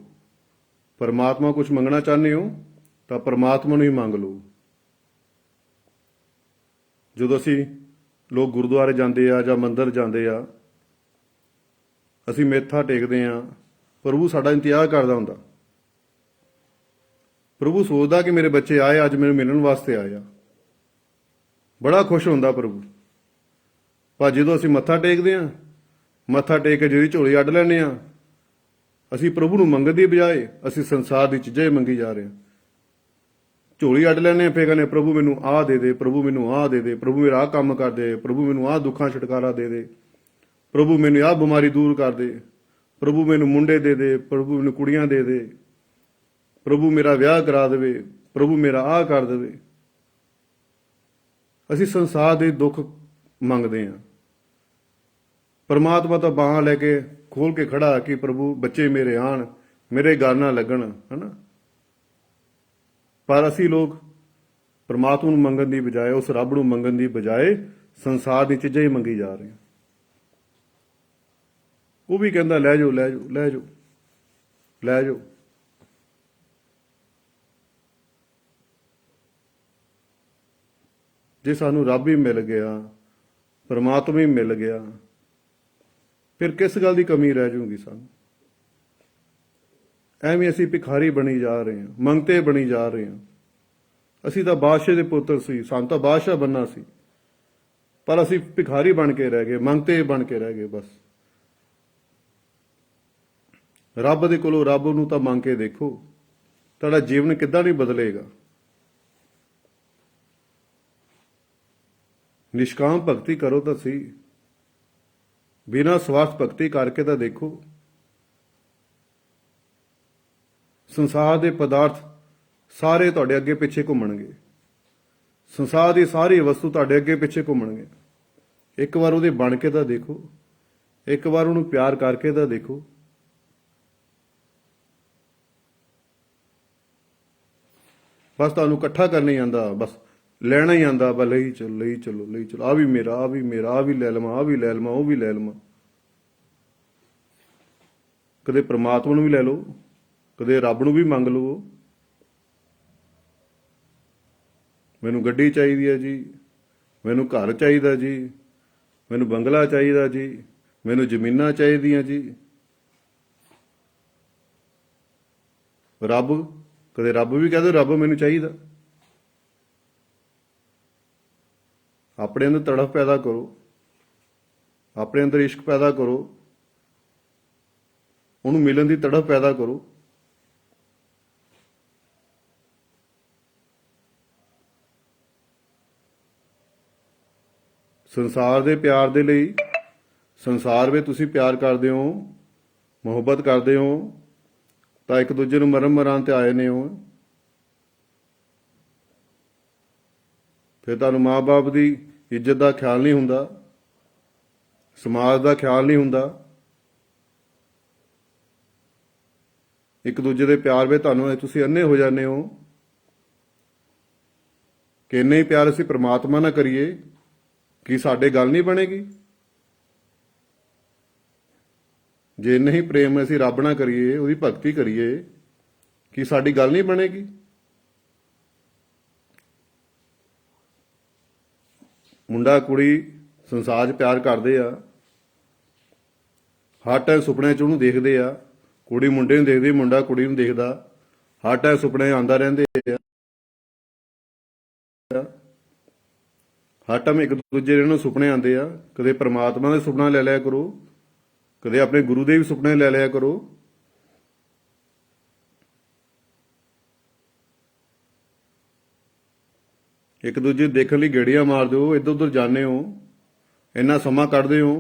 A: ਪਰਮਾਤਮਾ ਕੁਝ ਮੰਗਣਾ ਚਾਹੁੰਦੇ ਹੋ ਤਾਂ ਪਰਮਾਤਮਾ ਨੂੰ ਹੀ ਮੰਗ ਲਓ। ਜਦੋਂ ਅਸੀਂ ਲੋਕ ਗੁਰਦੁਆਰੇ ਜਾਂਦੇ ਆ ਜਾਂ ਮੰਦਿਰ ਜਾਂਦੇ ਆ, ਅਸੀਂ ਮੱਥਾ ਟੇਕਦੇ ਆ, ਪ੍ਰਭੂ ਸਾਡਾ ਇੰਤਜ਼ਾਰ ਕਰਦਾ ਹੁੰਦਾ। ਪ੍ਰਭੂ ਸੋਚਦਾ ਕਿ ਮੇਰੇ ਬੱਚੇ ਆਏ, ਅੱਜ ਮੈਨੂੰ ਮਿਲਣ ਵਾਸਤੇ ਆਏ ਆ, ਬੜਾ ਖੁਸ਼ ਹੁੰਦਾ ਪ੍ਰਭੂ। ਪਰ ਜਦੋਂ ਅਸੀਂ ਮੱਥਾ ਟੇਕਦੇ ਆ, ਮੱਥਾ ਟੇਕ ਕੇ ਜਿਹੜੀ ਝੋਲੀ ਅੱਡ ਲੈਂਦੇ ਆ, ਅਸੀਂ ਪ੍ਰਭੂ ਨੂੰ ਮੰਗਣ ਦੀ ਬਜਾਏ ਅਸੀਂ ਸੰਸਾਰ ਦੀ ਚੀਜ਼ਾਂ ਹੀ ਮੰਗੀ ਜਾ ਰਹੇ ਹਾਂ। ਝੋਲੀ ਅੱਡ ਲੈਂਦੇ ਆ, ਫਿਰ ਕਹਿੰਦੇ ਪ੍ਰਭੂ ਮੈਨੂੰ ਆਹ ਦੇ ਦੇ, ਪ੍ਰਭੂ ਮੈਨੂੰ ਆਹ ਦੇ ਦੇ, ਪ੍ਰਭੂ ਮੇਰਾ ਆਹ ਕੰਮ ਕਰ ਦੇ, ਪ੍ਰਭੂ ਮੈਨੂੰ ਆਹ ਦੁੱਖਾਂ ਛੁਟਕਾਰਾ ਦੇ ਦੇ, ਪ੍ਰਭੂ ਮੈਨੂੰ ਆਹ ਬਿਮਾਰੀ ਦੂਰ ਕਰ ਦੇ, ਪ੍ਰਭੂ ਮੈਨੂੰ ਮੁੰਡੇ ਦੇ ਦੇ, ਪ੍ਰਭੂ ਮੈਨੂੰ ਕੁੜੀਆਂ ਦੇ ਦੇ, ਪ੍ਰਭੂ ਮੇਰਾ ਵਿਆਹ ਕਰਾ ਦੇਵੇ, ਪ੍ਰਭੂ ਮੇਰਾ ਆਹ ਕਰ ਦੇਵੇ। ਅਸੀਂ ਸੰਸਾਰ ਦੇ ਦੁੱਖ ਮੰਗਦੇ ਹਾਂ। ਪਰਮਾਤਮਾ ਤਾਂ ਬਾਹਾਂ ਲੈ ਕੇ ਖੋਲ ਕੇ ਖੜਾ ਕਿ ਪ੍ਰਭੂ ਬੱਚੇ ਮੇਰੇ ਆਣ, ਮੇਰੇ ਗੱਲ ਨਾ ਲੱਗਣ, ਹਨਾ। ਪਰ ਅਸੀਂ ਲੋਕ ਪਰਮਾਤਮਾ ਨੂੰ ਮੰਗਣ ਦੀ ਬਜਾਏ, ਉਸ ਰੱਬ ਨੂੰ ਮੰਗਣ ਦੀ ਬਜਾਏ ਸੰਸਾਰ ਦੀ ਚੀਜ਼ਾਂ ਹੀ ਮੰਗੀ ਜਾ ਰਹੇ ਹਾਂ। ਉਹ ਵੀ ਕਹਿੰਦਾ ਲੈ ਜਾਓ, ਲੈ ਜਾਓ, ਲੈ ਜਾਓ, ਲੈ ਜਾਓ। ਜੇ ਸਾਨੂੰ ਰੱਬ ਹੀ ਮਿਲ ਗਿਆ, ਪਰਮਾਤਮਾ ਹੀ ਮਿਲ ਗਿਆ, ਫਿਰ ਕਿਸ ਗੱਲ ਦੀ ਕਮੀ ਰਹਿ ਜਾਊਗੀ ਸਾਨੂੰ? ਐਵੇਂ ਅਸੀਂ ਭਿਖਾਰੀ ਬਣੀ ਜਾ ਰਹੇ ਹਾਂ, ਮੰਗਤੇ ਬਣੀ ਜਾ ਰਹੇ ਹਾਂ। ਅਸੀਂ ਤਾਂ ਬਾਦਸ਼ਾਹ ਦੇ ਪੁੱਤਰ ਸੀ, ਸਾਨੂੰ ਤਾਂ ਬਾਦਸ਼ਾਹ ਬਣਨਾ ਸੀ, ਪਰ ਅਸੀਂ ਭਿਖਾਰੀ ਬਣ ਕੇ ਰਹਿ ਗਏ, ਮੰਗਤੇ ਬਣ ਕੇ ਰਹਿ ਗਏ। ਬਸ ਰੱਬ ਦੇ ਕੋਲੋਂ ਰੱਬ ਨੂੰ ਤਾਂ ਮੰਗ ਕੇ ਦੇਖੋ, ਤੁਹਾਡਾ ਜੀਵਨ ਕਿੱਦਾਂ ਨਹੀਂ ਬਦਲੇਗਾ। ਨਿਸ਼ਕਾਮ ਭਗਤੀ ਕਰੋ ਤਾਂ ਸਹੀ, ਬਿਨਾਂ ਸਵਾਰਥ ਭਗਤੀ ਕਰਕੇ ਤਾਂ ਦੇਖੋ। ਸੰਸਾਰ ਦੇ ਪਦਾਰਥ ਸਾਰੇ ਤੁਹਾਡੇ ਅੱਗੇ ਪਿੱਛੇ ਘੁੰਮਣਗੇ, ਸੰਸਾਰ ਦੀ ਸਾਰੀ ਵਸਤੂ ਤੁਹਾਡੇ ਅੱਗੇ ਪਿੱਛੇ ਘੁੰਮਣਗੇ। ਇੱਕ ਵਾਰ ਉਹਦੇ ਬਣ ਕੇ ਤਾਂ ਦੇਖੋ, ਇੱਕ ਵਾਰ ਉਹਨੂੰ ਪਿਆਰ ਕਰਕੇ ਤਾਂ ਦੇਖੋ। ਬਸ ਤੁਹਾਨੂੰ ਇਕੱਠਾ ਕਰਨਾ ਹੀ ਆਂਦਾ, ਬਸ ਲੈਣਾ ਹੀ ਆਂਦਾ, ਬਸ ਲਈ ਚਲੋ ਲਈ ਚਲੋ ਲਈ ਚਲੋ, ਆ ਵੀ ਮੇਰਾ, ਆ ਵੀ ਮੇਰਾ, ਆ ਵੀ ਲੈ ਲਵਾਂ, ਆ ਵੀ ਲੈ ਲਵਾਂ, ਉਹ ਵੀ ਲੈ ਲਵਾਂ। ਕਦੇ ਪ੍ਰਮਾਤਮਾ ਨੂੰ ਵੀ ਲੈ ਲਓ, ਕਦੇ ਰੱਬ ਨੂੰ ਵੀ ਮੰਗ ਲਓ। ਮੈਨੂੰ ਗੱਡੀ ਚਾਹੀਦੀ ਹੈ ਜੀ, ਮੈਨੂੰ ਘਰ ਚਾਹੀਦਾ ਜੀ, ਮੈਨੂੰ ਬੰਗਲਾ ਚਾਹੀਦਾ ਜੀ, ਮੈਨੂੰ ਜ਼ਮੀਨਾਂ ਚਾਹੀਦੀਆਂ ਜੀ। ਰੱਬ, ਕਦੇ ਰੱਬ ਵੀ ਕਹਿ ਦਿਓ ਰੱਬ ਮੈਨੂੰ ਚਾਹੀਦਾ। ਆਪਣੇ ਅੰਦਰ ਤੜਫ ਪੈਦਾ ਕਰੋ, ਆਪਣੇ ਅੰਦਰ ਇਸ਼ਕ ਪੈਦਾ ਕਰੋ, ਉਹਨੂੰ ਮਿਲਣ ਦੀ ਤੜਫ ਪੈਦਾ ਕਰੋ। ਸੰਸਾਰ ਦੇ ਪਿਆਰ ਦੇ ਲਈ, ਸੰਸਾਰ ਵਿੱਚ ਤੁਸੀਂ ਪਿਆਰ ਕਰਦੇ ਹੋ, ਮੁਹੱਬਤ ਕਰਦੇ ਹੋ, ਤਾਂ ਇੱਕ ਦੂਜੇ ਨੂੰ ਮਰਨ ਮਰਾਨ ਤੇ ਆਏ ਨੇ ਹੋ। ਫਿਰ ਤੁਹਾਨੂੰ ਮਾਂ-ਬਾਪ ਦੀ ਇੱਜ਼ਤ ਦਾ ਖਿਆਲ ਨਹੀਂ ਹੁੰਦਾ, ਸਮਾਜ ਦਾ ਖਿਆਲ ਨਹੀਂ ਹੁੰਦਾ। ਇੱਕ ਦੂਜੇ ਦੇ ਪਿਆਰ ਵਿੱਚ ਤੁਹਾਨੂੰ ਤੁਸੀਂ ਅੰਨੇ ਹੋ ਜਾਂਦੇ ਹੋ ਕਿ ਇੰਨੇ ਹੀ ਪਿਆਰ ਅਸੀਂ ਪ੍ਰਮਾਤਮਾ ਨਾਲ ਕਰੀਏ ਕਿ ਸਾਡੇ ਗੱਲ ਨਹੀਂ ਬਣੇਗੀ। ਜੇ ਨਹੀਂ ਪ੍ਰੇਮ ਅਸੀਂ ਰੱਬ ਨਾਲ ਕਰੀਏ, ਉਹਦੀ ਭਗਤੀ ਕਰੀਏ, ਕਿ ਸਾਡੀ ਗੱਲ ਨਹੀਂ ਬਣੇਗੀ। ਮੁੰਡਾ ਕੁੜੀ ਸੰਸਾਰ 'ਚ ਪਿਆਰ ਕਰਦੇ ਆ, ਹਰ ਟਾਈਮ ਸੁਪਨੇ 'ਚ ਉਹਨੂੰ ਦੇਖਦੇ ਆ, ਕੁੜੀ ਮੁੰਡੇ ਨੂੰ ਦੇਖਦੀ, ਮੁੰਡਾ ਕੁੜੀ ਨੂੰ ਦੇਖਦਾ, ਹਰ ਟਾਈਮ ਸੁਪਨੇ ਆਉਂਦਾ ਰਹਿੰਦੇ ਆ, ਹਰ ਟਾਈਮ ਇੱਕ ਦੂਜੇ ਨੂੰ ਸੁਪਨੇ ਆਉਂਦੇ ਆ। ਕਦੇ ਪ੍ਰਮਾਤਮਾ ਦਾ ਸੁਪਨਾ ਲੈ ਲਿਆ ਕਰੋ, ਕਦੇ ਆਪਣੇ ਗੁਰੂ ਦੇ ਵੀ ਸੁਪਨੇ ਲੈ ਲਿਆ ਕਰੋ। ਇੱਕ ਦੂਜੇ ਦੇਖਣ ਲਈ ਗੇੜੀਆਂ ਮਾਰਦੇ ਹੋ, ਇੱਧਰ ਉੱਧਰ ਜਾਂਦੇ ਹੋ, ਇੰਨਾ ਸਮਾਂ ਕੱਢਦੇ ਹੋ।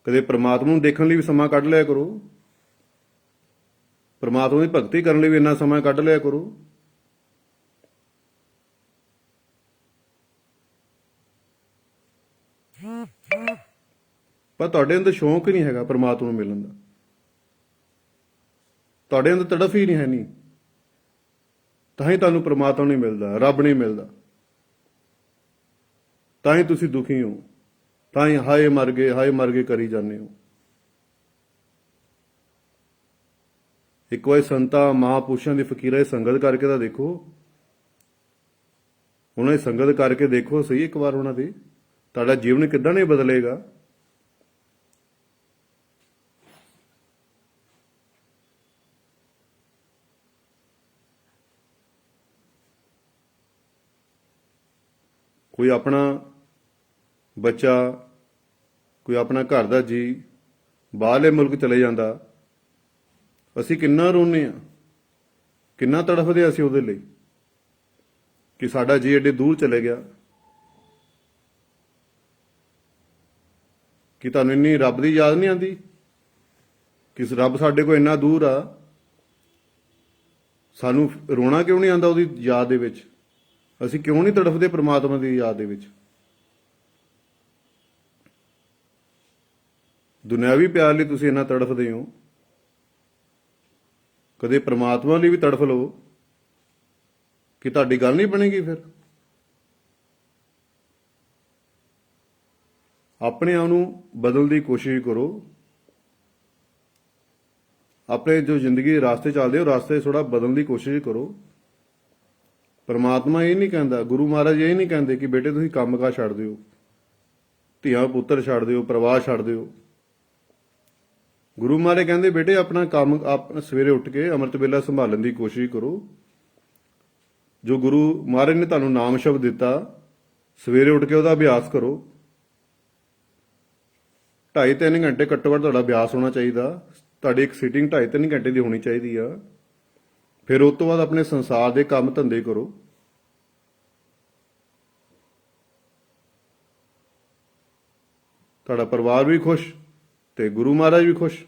A: ਕਦੇ ਪ੍ਰਮਾਤਮਾ ਨੂੰ ਦੇਖਣ ਲਈ ਵੀ ਸਮਾਂ ਕੱਢ ਲਿਆ ਕਰੋ, ਪ੍ਰਮਾਤਮਾ ਦੀ ਭਗਤੀ ਕਰਨ ਲਈ ਵੀ ਇੰਨਾ ਸਮਾਂ ਕੱਢ ਲਿਆ ਕਰੋ। ਪਰ ਤੁਹਾਡੇ ਅੰਦਰ ਸ਼ੌਂਕ ਹੀ ਨਹੀਂ ਹੈਗਾ ਪ੍ਰਮਾਤਮਾ ਨੂੰ ਮਿਲਣ ਦਾ, ਤੁਹਾਡੇ ਅੰਦਰ ਤੜਫ ਹੀ ਨਹੀਂ ਹੈ, ਨਹੀਂ ਤਾਂ ਹੀ ਤੁਹਾਨੂੰ ਪ੍ਰਮਾਤਮਾ ਨਹੀਂ ਮਿਲਦਾ, ਰੱਬ ਨਹੀਂ ਮਿਲਦਾ। ਤਾਂ ਹੀ ਤੁਸੀਂ ਦੁਖੀ ਹੋ, ਤਾਂ ਹੀ ਹਾਏ ਮਰ ਗਏ ਕਰੀ ਜਾਂਦੇ ਹੋ। ਇੱਕ ਵਾਰ ਸੰਤਾਂ ਮਹਾਂਪੁਰਸ਼ਾਂ ਦੀ ਫਕੀਰਾਂ ਦੀ ਸੰਗਤ ਕਰਕੇ ਤਾਂ ਦੇਖੋ, ਉਹਨਾਂ ਦੀ ਸੰਗਤ ਕਰਕੇ ਦੇਖੋ ਸਹੀ ਇੱਕ ਵਾਰ ਉਹਨਾਂ ਦੀ, ਤੁਹਾਡਾ ਜੀਵਨ ਕਿੱਦਾਂ ਨਹੀਂ ਬਦਲੇਗਾ। ਕੋਈ ਆਪਣਾ ਬੱਚਾ, ਕੋਈ ਆਪਣਾ ਘਰ ਦਾ ਜੀ ਬਾਹਰਲੇ ਮੁਲਕ ਚਲੇ ਜਾਂਦਾ, ਅਸੀਂ ਕਿੰਨਾ ਰੋਂਦੇ ਹਾਂ, ਕਿੰਨਾ ਤੜਫਦੇ ਅਸੀਂ ਉਹਦੇ ਲਈ ਕਿ ਸਾਡਾ ਜੀ ਏਡੇ ਦੂਰ ਚਲੇ ਗਿਆ। ਕਿ ਤੁਹਾਨੂੰ ਇੰਨੀ ਰੱਬ ਦੀ ਯਾਦ ਨਹੀਂ ਆਉਂਦੀ ਕਿ ਰੱਬ ਸਾਡੇ ਕੋਲ ਇੰਨਾ ਦੂਰ ਆ, ਸਾਨੂੰ ਰੋਣਾ ਕਿਉਂ ਨਹੀਂ ਆਉਂਦਾ ਉਹਦੀ ਯਾਦ ਦੇ ਵਿੱਚ? ਅਸੀਂ ਕਿਉਂ ਨਹੀਂ ਤੜਫਦੇ ਪ੍ਰਮਾਤਮਾ ਦੀ ਯਾਦ ਦੇ ਵਿੱਚ? ਦੁਨਿਆਵੀ ਪਿਆਰ ਲਈ ਤੁਸੀਂ ਇੰਨਾ ਤੜਫਦੇ ਹੋ, ਕਦੇ ਪ੍ਰਮਾਤਮਾ ਲਈ ਵੀ ਤੜਫ ਲਓ ਕਿ ਤੁਹਾਡੀ ਗੱਲ ਨਹੀਂ ਬਣੇਗੀ। ਫਿਰ ਆਪਣੇ ਆਪ ਨੂੰ ਬਦਲਣ ਦੀ ਕੋਸ਼ਿਸ਼ ਕਰੋ। ਆਪਣੇ ਜੋ ਜ਼ਿੰਦਗੀ ਦੇ ਰਾਸਤੇ ਚੱਲਦੇ ਹੋ, ਰਾਸਤੇ ਥੋੜਾ ਬਦਲਣ ਦੀ ਕੋਸ਼ਿਸ਼ ਕਰੋ। ਪਰਮਾਤਮਾ ਇਹ ਨਹੀਂ ਕਹਿੰਦਾ, ਗੁਰੂ ਮਹਾਰਾਜ ਇਹ ਨਹੀਂ ਕਹਿੰਦੇ ਕਿ ਬੇਟੇ ਤੁਸੀਂ ਕੰਮਕਾਜ ਛੱਡ ਦਿਓ, ਧੀਆਂ ਪੁੱਤਰ ਛੱਡ ਦਿਓ, ਪਰਿਵਾਰ ਛੱਡ ਦਿਓ। ਗੁਰੂ ਮਹਾਰਾਜ ਕਹਿੰਦੇ ਬੇਟੇ ਆਪਣਾ ਕੰਮ ਸਵੇਰੇ ਉੱਠ ਕੇ ਅੰਮ੍ਰਿਤ ਵੇਲਾ ਸੰਭਾਲਣ ਦੀ ਕੋਸ਼ਿਸ਼ ਕਰੋ। ਜੋ ਗੁਰੂ ਮਹਾਰਾਜ ਨੇ ਤੁਹਾਨੂੰ ਨਾਮ ਸ਼ਬਦ ਦਿੱਤਾ, ਸਵੇਰੇ ਉੱਠ ਕੇ ਉਹਦਾ ਅਭਿਆਸ ਕਰੋ। 2.5-3 ਘੰਟੇ ਘੱਟੋ ਘੱਟ ਤੁਹਾਡਾ ਅਭਿਆਸ ਹੋਣਾ ਚਾਹੀਦਾ। ਤੁਹਾਡੀ ਇੱਕ ਸੀਟਿੰਗ 2.5-3 ਘੰਟੇ ਦੀ ਹੋਣੀ ਚਾਹੀਦੀ ਆ। ਫਿਰ ਉਸ ਤੋਂ ਬਾਅਦ ਆਪਣੇ ਸੰਸਾਰ ਦੇ ਕੰਮ ਧੰਦੇ ਕਰੋ। ਤੁਹਾਡਾ ਪਰਿਵਾਰ ਵੀ ਖੁਸ਼ ਤੇ ਗੁਰੂ ਮਹਾਰਾਜ ਵੀ ਖੁਸ਼।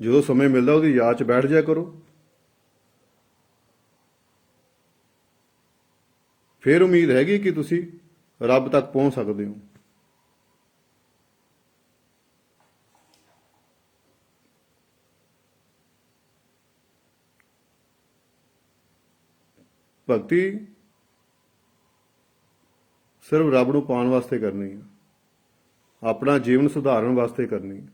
A: ਜਦੋਂ ਸਮੇਂ ਮਿਲਦਾ ਉਹਦੀ ਯਾਦ 'ਚ ਬੈਠ ਜਾਇਆ ਕਰੋ। ਫਿਰ ਉਮੀਦ ਹੈਗੀ ਕਿ ਤੁਸੀਂ ਰੱਬ ਤੱਕ ਪਹੁੰਚ ਸਕਦੇ ਹੋ। ਭਗਤੀ ਸਿਰਫ ਰੱਬ ਨੂੰ ਪਾਉਣ ਵਾਸਤੇ ਕਰਨੀ ਹੈ, ਆਪਣਾ ਜੀਵਨ ਸੁਧਾਰਨ ਵਾਸਤੇ ਕਰਨੀ ਹੈ।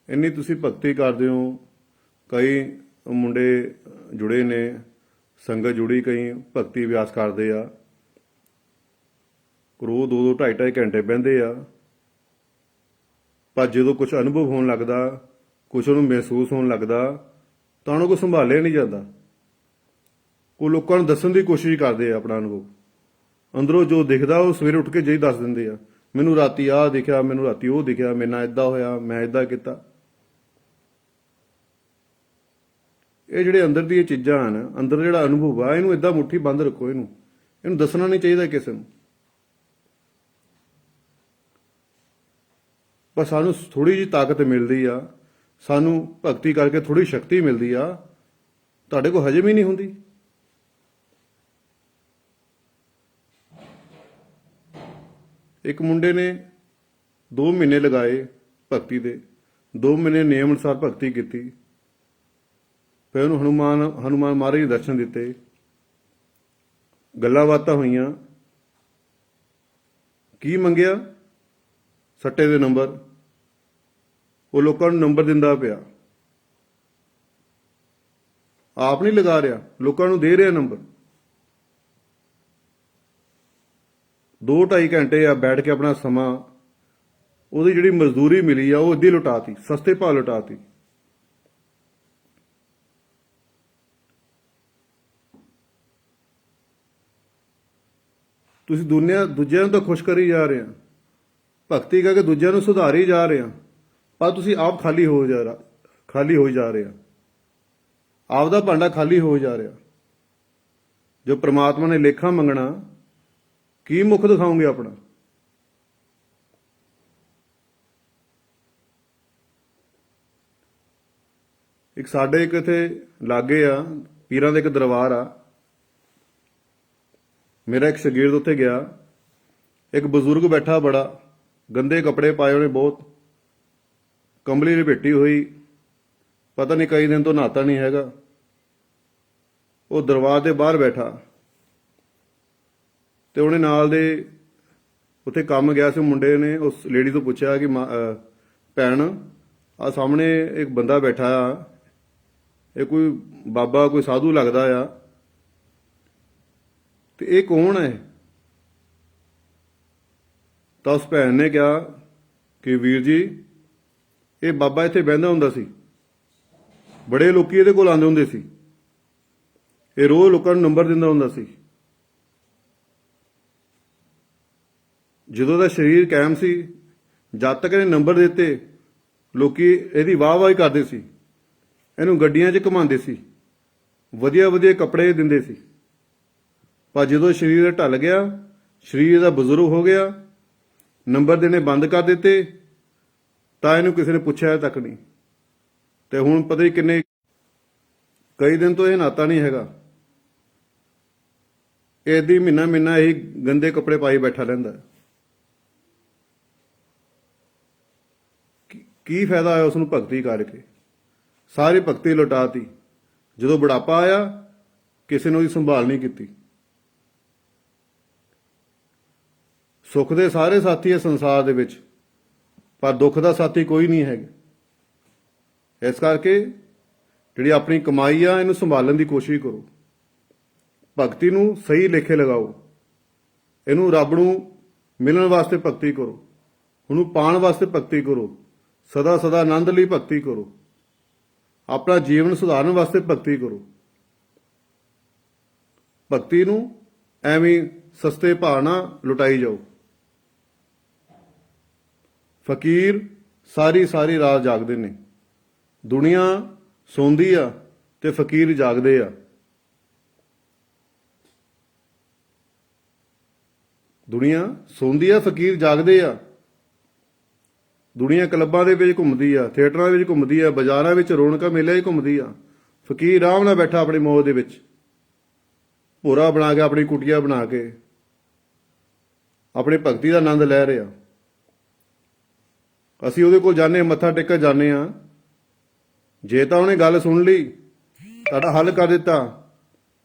A: ਇੰਨੀ ਤੁਸੀਂ ਭਗਤੀ ਕਰਦੇ ਹੋ। ਕਈ ਮੁੰਡੇ ਜੁੜੇ ਨੇ, ਸੰਗਤ ਜੁੜੀ, ਕਈ ਭਗਤੀ ਅਭਿਆਸ ਕਰਦੇ ਆ, ਰੋਜ਼ 2-2 2.5 ਘੰਟੇ ਬਹਿੰਦੇ ਆ, ਪਰ ਜਦੋਂ ਕੁਝ ਅਨੁਭਵ ਹੋਣ ਲੱਗਦਾ, ਕੁਝ ਉਹਨੂੰ ਮਹਿਸੂਸ ਹੋਣ ਲੱਗਦਾ, ਤਾਂ ਉਹਨੂੰ ਕੋਈ ਸੰਭਾਲਿਆ ਨਹੀਂ ਜਾਂਦਾ। ਉਹ ਲੋਕਾਂ ਨੂੰ ਦੱਸਣ ਦੀ ਕੋਸ਼ਿਸ਼ ਕਰਦੇ ਆ ਆਪਣਾ ਅਨੁਭਵ, ਅੰਦਰੋਂ ਜੋ ਦਿਖਦਾ ਉਹ ਸਵੇਰੇ ਉੱਠ ਕੇ ਜਿਹੀ ਦੱਸ ਦਿੰਦੇ ਆ, ਮੈਨੂੰ ਰਾਤੀ ਆਹ ਦਿਖਿਆ, ਮੈਨੂੰ ਰਾਤੀ ਉਹ ਦਿਖਿਆ, ਮੇਰੇ ਨਾਲ ਏਦਾਂ ਹੋਇਆ, ਮੈਂ ਏਦਾਂ ਕੀਤਾ। ਇਹ ਜਿਹੜੇ ਅੰਦਰ ਦੀਆਂ ਚੀਜ਼ਾਂ ਹਨ, ਅੰਦਰ ਜਿਹੜਾ ਅਨੁਭਵ ਆ, ਇਹਨੂੰ ਏਦਾਂ ਮੁੱਠੀ ਬੰਦ ਰੱਖੋ, ਇਹਨੂੰ ਦੱਸਣਾ ਨਹੀਂ ਚਾਹੀਦਾ ਕਿਸੇ ਨੂੰ। ਪਰ ਸਾਨੂੰ ਥੋੜੀ ਜਿਹੀ ਤਾਕਤ ਮਿਲਦੀ ਆ, ਸਾਨੂੰ ਭਗਤੀ ਕਰਕੇ ਥੋੜੀ ਸ਼ਕਤੀ ਮਿਲਦੀ ਆ, ਤੁਹਾਡੇ ਕੋਲ ਹਜਮ ਹੀ ਨਹੀਂ ਹੁੰਦੀ। ਇੱਕ ਮੁੰਡੇ ਨੇ 2 ਮਹੀਨੇ ਲਗਾਏ ਭਗਤੀ ਦੇ, 2 ਮਹੀਨੇ ਨਿਯਮ ਅਨੁਸਾਰ ਭਗਤੀ ਕੀਤੀ, ਫਿਰ ਉਹਨੂੰ ਹਨੂਮਾਨ ਮਹਾਰਾਜ ਨੇ ਦਰਸ਼ਨ ਦਿੱਤੇ, ਗੱਲਾਂ ਬਾਤਾਂ ਹੋਈਆਂ। ਕੀ ਮੰਗਿਆ? ਸੱਟੇ ਦੇ ਨੰਬਰ। ਉਹ ਲੋਕਾਂ ਨੂੰ ਨੰਬਰ ਦਿੰਦਾ ਪਿਆ, ਆਪ ਨਹੀਂ ਲਗਾ ਰਿਹਾ, ਲੋਕਾਂ ਨੂੰ ਦੇ ਰਿਹਾ ਨੰਬਰ। 2-2.5 ਘੰਟੇ ਆ ਬੈਠ ਕੇ ਆਪਣਾ ਸਮਾਂ, ਉਹਦੀ ਜਿਹੜੀ ਮਜ਼ਦੂਰੀ ਮਿਲੀ ਆ ਉਹ ਅੱਧੀ ਲੁਟਾਤੀ, ਸਸਤੇ ਭਾਅ ਲੁਟਾਤੀ। ਤੁਸੀਂ ਦੂਜਿਆਂ ਨੂੰ ਤਾਂ ਖੁਸ਼ ਕਰੀ ਜਾ ਰਹੇ ਆ, ਭਗਤੀ ਕਰਕੇ ਦੂਜਿਆਂ ਨੂੰ ਸੁਧਾਰੀ ਜਾ ਰਹੇ ਆ, ਪਰ ਤੁਸੀਂ ਆਪ ਖਾਲੀ ਹੋਈ ਜਾ ਰਹੇ ਆ, ਆਪ ਦਾ ਭਾਂਡਾ ਖਾਲੀ ਹੋ ਜਾ ਰਿਹਾ। ਜੋ ਪ੍ਰਮਾਤਮਾ ਨੇ ਲੇਖਾ ਮੰਗਣਾ, ਕੀ ਮੁੱਖ ਦਿਖਾਓਗੇ ਆਪਣਾ? ਇੱਕ ਸਾਡੇ ਇੱਕ ਇੱਥੇ ਲਾਗੇ ਆ, ਪੀਰਾਂ ਦੇ ਇੱਕ ਦਰਬਾਰ ਆ, ਮੇਰਾ ਇੱਕ ਸ਼ਾਗਿਰਦ ਉੱਥੇ ਗਿਆ, ਇੱਕ ਬਜ਼ੁਰਗ ਬੈਠਾ, ਬੜਾ ਗੰਦੇ ਕੱਪੜੇ ਪਾਏ ਉਹਨੇ, ਬਹੁਤ ਕੰਬਲੀ ਲਪੇਟੀ ਹੋਈ, ਪਤਾ ਨਹੀਂ ਕਈ ਦਿਨ ਤੋਂ ਨਹਾਤਾ ਨਹੀਂ ਹੈਗਾ। ਉਹ ਦਰਬਾਰ ਦੇ ਬਾਹਰ ਬੈਠਾ, ਤੇ ਉਹਨੇ ਨਾਲ ਦੇ ਉੱਥੇ ਕੰਮ ਗਿਆ ਸੀ ਮੁੰਡੇ ਨੇ, ਉਸ ਲੇਡੀ ਤੋਂ ਪੁੱਛਿਆ ਕਿ ਭੈਣ, ਆ ਸਾਹਮਣੇ ਇੱਕ ਬੰਦਾ ਬੈਠਾ ਆ, ਇਹ ਕੋਈ ਬਾਬਾ, ਕੋਈ ਸਾਧੂ ਲੱਗਦਾ ਆ, ਤੇ ਇਹ ਕੌਣ ਹੈ? ਤਾਂ ਉਸ ਭੈਣ ਨੇ ਕਿਹਾ ਕਿ ਵੀਰ ਜੀ, ਇਹ ਬਾਬਾ ਇੱਥੇ ਬਹਿੰਦਾ ਹੁੰਦਾ ਸੀ, ਬੜੇ ਲੋਕੀ ਇਹਦੇ ਕੋਲ ਆਉਂਦੇ ਹੁੰਦੇ ਸੀ, ਇਹ ਰੋਜ਼ ਲੋਕਾਂ ਨੂੰ ਨੰਬਰ ਦਿੰਦਾ ਹੁੰਦਾ ਸੀ। ਜਦੋਂ ਦਾ ਸਰੀਰ ਕਾਇਮ ਸੀ, ਜਦ ਤੱਕ ਇਹਨੇ ਨੰਬਰ ਦਿੱਤੇ, ਲੋਕੀ ਇਹਦੀ ਵਾਹ-ਵਾਹੀ ਕਰਦੇ ਸੀ, ਇਹਨੂੰ ਗੱਡੀਆਂ 'ਚ ਘੁਮਾਉਂਦੇ ਸੀ, ਵਧੀਆ ਵਧੀਆ ਕੱਪੜੇ ਦਿੰਦੇ ਸੀ। ਪਰ ਜਦੋਂ ਸਰੀਰ ਢਲ ਗਿਆ, ਸਰੀਰ ਦਾ ਬਜ਼ੁਰਗ ਹੋ ਗਿਆ, ਨੰਬਰ ਦੇਣੇ ਬੰਦ ਕਰ ਦਿੱਤੇ, ਤਾਂ ਇਹਨੂੰ ਕਿਸੇ ਨੇ ਪੁੱਛਿਆ ਤੱਕ ਨਹੀਂ। ਤੇ ਹੁਣ ਪਤਾ ਹੀ ਕਿੰਨੇ ਕਈ ਦਿਨ ਤੋਂ ਇਹ ਨਾਤਾ ਨਹੀਂ ਹੈਗਾ, ਇਹਦੀ ਮਹੀਨਾ ਇਹੀ ਗੰਦੇ ਕੱਪੜੇ ਪਾਈ ਬੈਠਾ ਰਹਿੰਦਾ। ਕੀ ਫਾਇਦਾ ਹੋਇਆ ਉਸ ਨੂੰ ਭਗਤੀ ਕਰਕੇ? ਸਾਰੀ ਭਗਤੀ ਲੁਟਾਤੀ। ਜਦੋਂ ਬੁਢਾਪਾ ਆਇਆ, ਕਿਸੇ ਨੇ ਉਹਦੀ ਸੰਭਾਲ ਨਹੀਂ ਕੀਤੀ। ਸੁੱਖ ਦੇ ਸਾਰੇ ਸਾਥੀ ਹੈ ਸੰਸਾਰ ਦੇ ਵਿੱਚ, ਪਰ ਦੁੱਖ ਦਾ ਸਾਥੀ ਕੋਈ ਨਹੀਂ ਹੈਗਾ। ਇਸ ਕਰਕੇ ਜਿਹੜੀ ਆਪਣੀ ਕਮਾਈ ਆ, ਇਹਨੂੰ ਸੰਭਾਲਣ ਦੀ ਕੋਸ਼ਿਸ਼ ਕਰੋ। ਭਗਤੀ ਨੂੰ ਸਹੀ ਲੇਖੇ ਲਗਾਓ, ਇਹਨੂੰ ਰੱਬ ਨੂੰ ਮਿਲਣ ਵਾਸਤੇ ਭਗਤੀ ਕਰੋ, ਉਹਨੂੰ ਪਾਉਣ ਵਾਸਤੇ ਭਗਤੀ ਕਰੋ, ਸਦਾ ਸਦਾ ਆਨੰਦ ਲਈ ਭਗਤੀ ਕਰੋ, ਆਪਣਾ ਜੀਵਨ ਸੁਧਾਰਨ ਵਾਸਤੇ ਭਗਤੀ ਕਰੋ। ਭਗਤੀ ਨੂੰ ਐਵੇਂ ਸਸਤੇ ਭਾਅ ਨਾ ਲੁਟਾਈ ਜਾਓ। ਫਕੀਰ ਸਾਰੀ ਰਾਤ ਜਾਗਦੇ ਨੇ, ਦੁਨੀਆ ਸੌਂਦੀ ਆ ਤੇ ਫਕੀਰ ਜਾਗਦੇ ਆ। ਦੁਨੀਆ ਸੌਂਦੀ ਆ, ਫਕੀਰ ਜਾਗਦੇ ਆ। ਦੁਨੀਆ ਕਲੱਬਾਂ ਦੇ ਵਿੱਚ ਘੁੰਮਦੀ ਆ, ਥੀਏਟਰਾਂ ਵਿੱਚ ਘੁੰਮਦੀ ਆ, ਬਾਜ਼ਾਰਾਂ ਵਿੱਚ ਰੌਣਕਾਂ ਮੇਲਿਆਂ 'ਚ ਘੁੰਮਦੀ ਆ, ਫਕੀਰ ਆਰਾਮ ਨਾਲ ਬੈਠਾ ਆਪਣੀ ਮੌਜ ਦੇ ਵਿੱਚ, ਭੋਰਾ ਬਣਾ ਕੇ, ਆਪਣੀ ਕੁਟੀਆ ਬਣਾ ਕੇ ਆਪਣੀ ਭਗਤੀ ਦਾ ਆਨੰਦ ਲੈ ਰਿਹਾ। ਅਸੀਂ ਉਹਦੇ ਕੋਲ ਜਾਂਦੇ, ਮੱਥਾ ਟੇਕਣ ਜਾਂਦੇ ਆ, ਜੇ ਤਾਂ ਉਹਨੇ ਗੱਲ ਸੁਣ ਲਈ, ਤੁਹਾਡਾ ਹੱਲ ਕਰ ਦਿੱਤਾ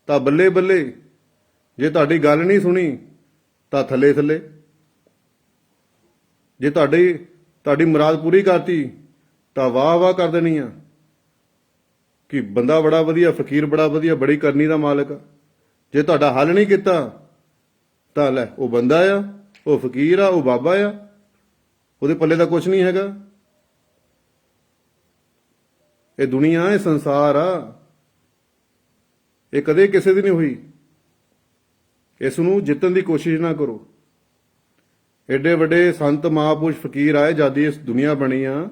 A: ਤਾਂ ਬੱਲੇ ਬੱਲੇ, ਜੇ ਤੁਹਾਡੀ ਗੱਲ ਨਹੀਂ ਸੁਣੀ ਤਾਂ ਥੱਲੇ ਥੱਲੇ। ਜੇ ਤੁਹਾਡੀ ਮੁਰਾਦ ਪੂਰੀ ਕਰਤੀ ਤਾਂ ਵਾਹ ਵਾਹ ਕਰ ਦੇਣੀ ਆ ਕਿ ਬੰਦਾ ਬੜਾ ਵਧੀਆ, ਫਕੀਰ ਬੜਾ ਵਧੀਆ, ਬੜੀ ਕਰਨੀ ਦਾ ਮਾਲਕ ਆ। ਜੇ ਤੁਹਾਡਾ ਹੱਲ ਨਹੀਂ ਕੀਤਾ ਤਾਂ ਲੈ, ਉਹ ਬੰਦਾ ਆ, ਉਹ ਫਕੀਰ ਆ, ਉਹ ਬਾਬਾ ਆ, ਉਹਦੇ ਪੱਲੇ ਦਾ ਕੁਝ ਨਹੀਂ ਹੈਗਾ। ਇਹ ਦੁਨੀਆ, ਇਹ ਸੰਸਾਰ ਆ, ਇਹ ਕਦੇ ਕਿਸੇ ਦੀ ਨਹੀਂ ਹੋਈ। ਇਸ ਨੂੰ ਜਿੱਤਣ ਦੀ ਕੋਸ਼ਿਸ਼ ਨਾ ਕਰੋ। ਐਡੇ ਵੱਡੇ ਸੰਤ ਮਹਾਂਪੁਰਸ਼ ਫਕੀਰ ਆਏ, ਜਦ ਇਹ ਦੁਨੀਆ ਬਣੀ ਆ,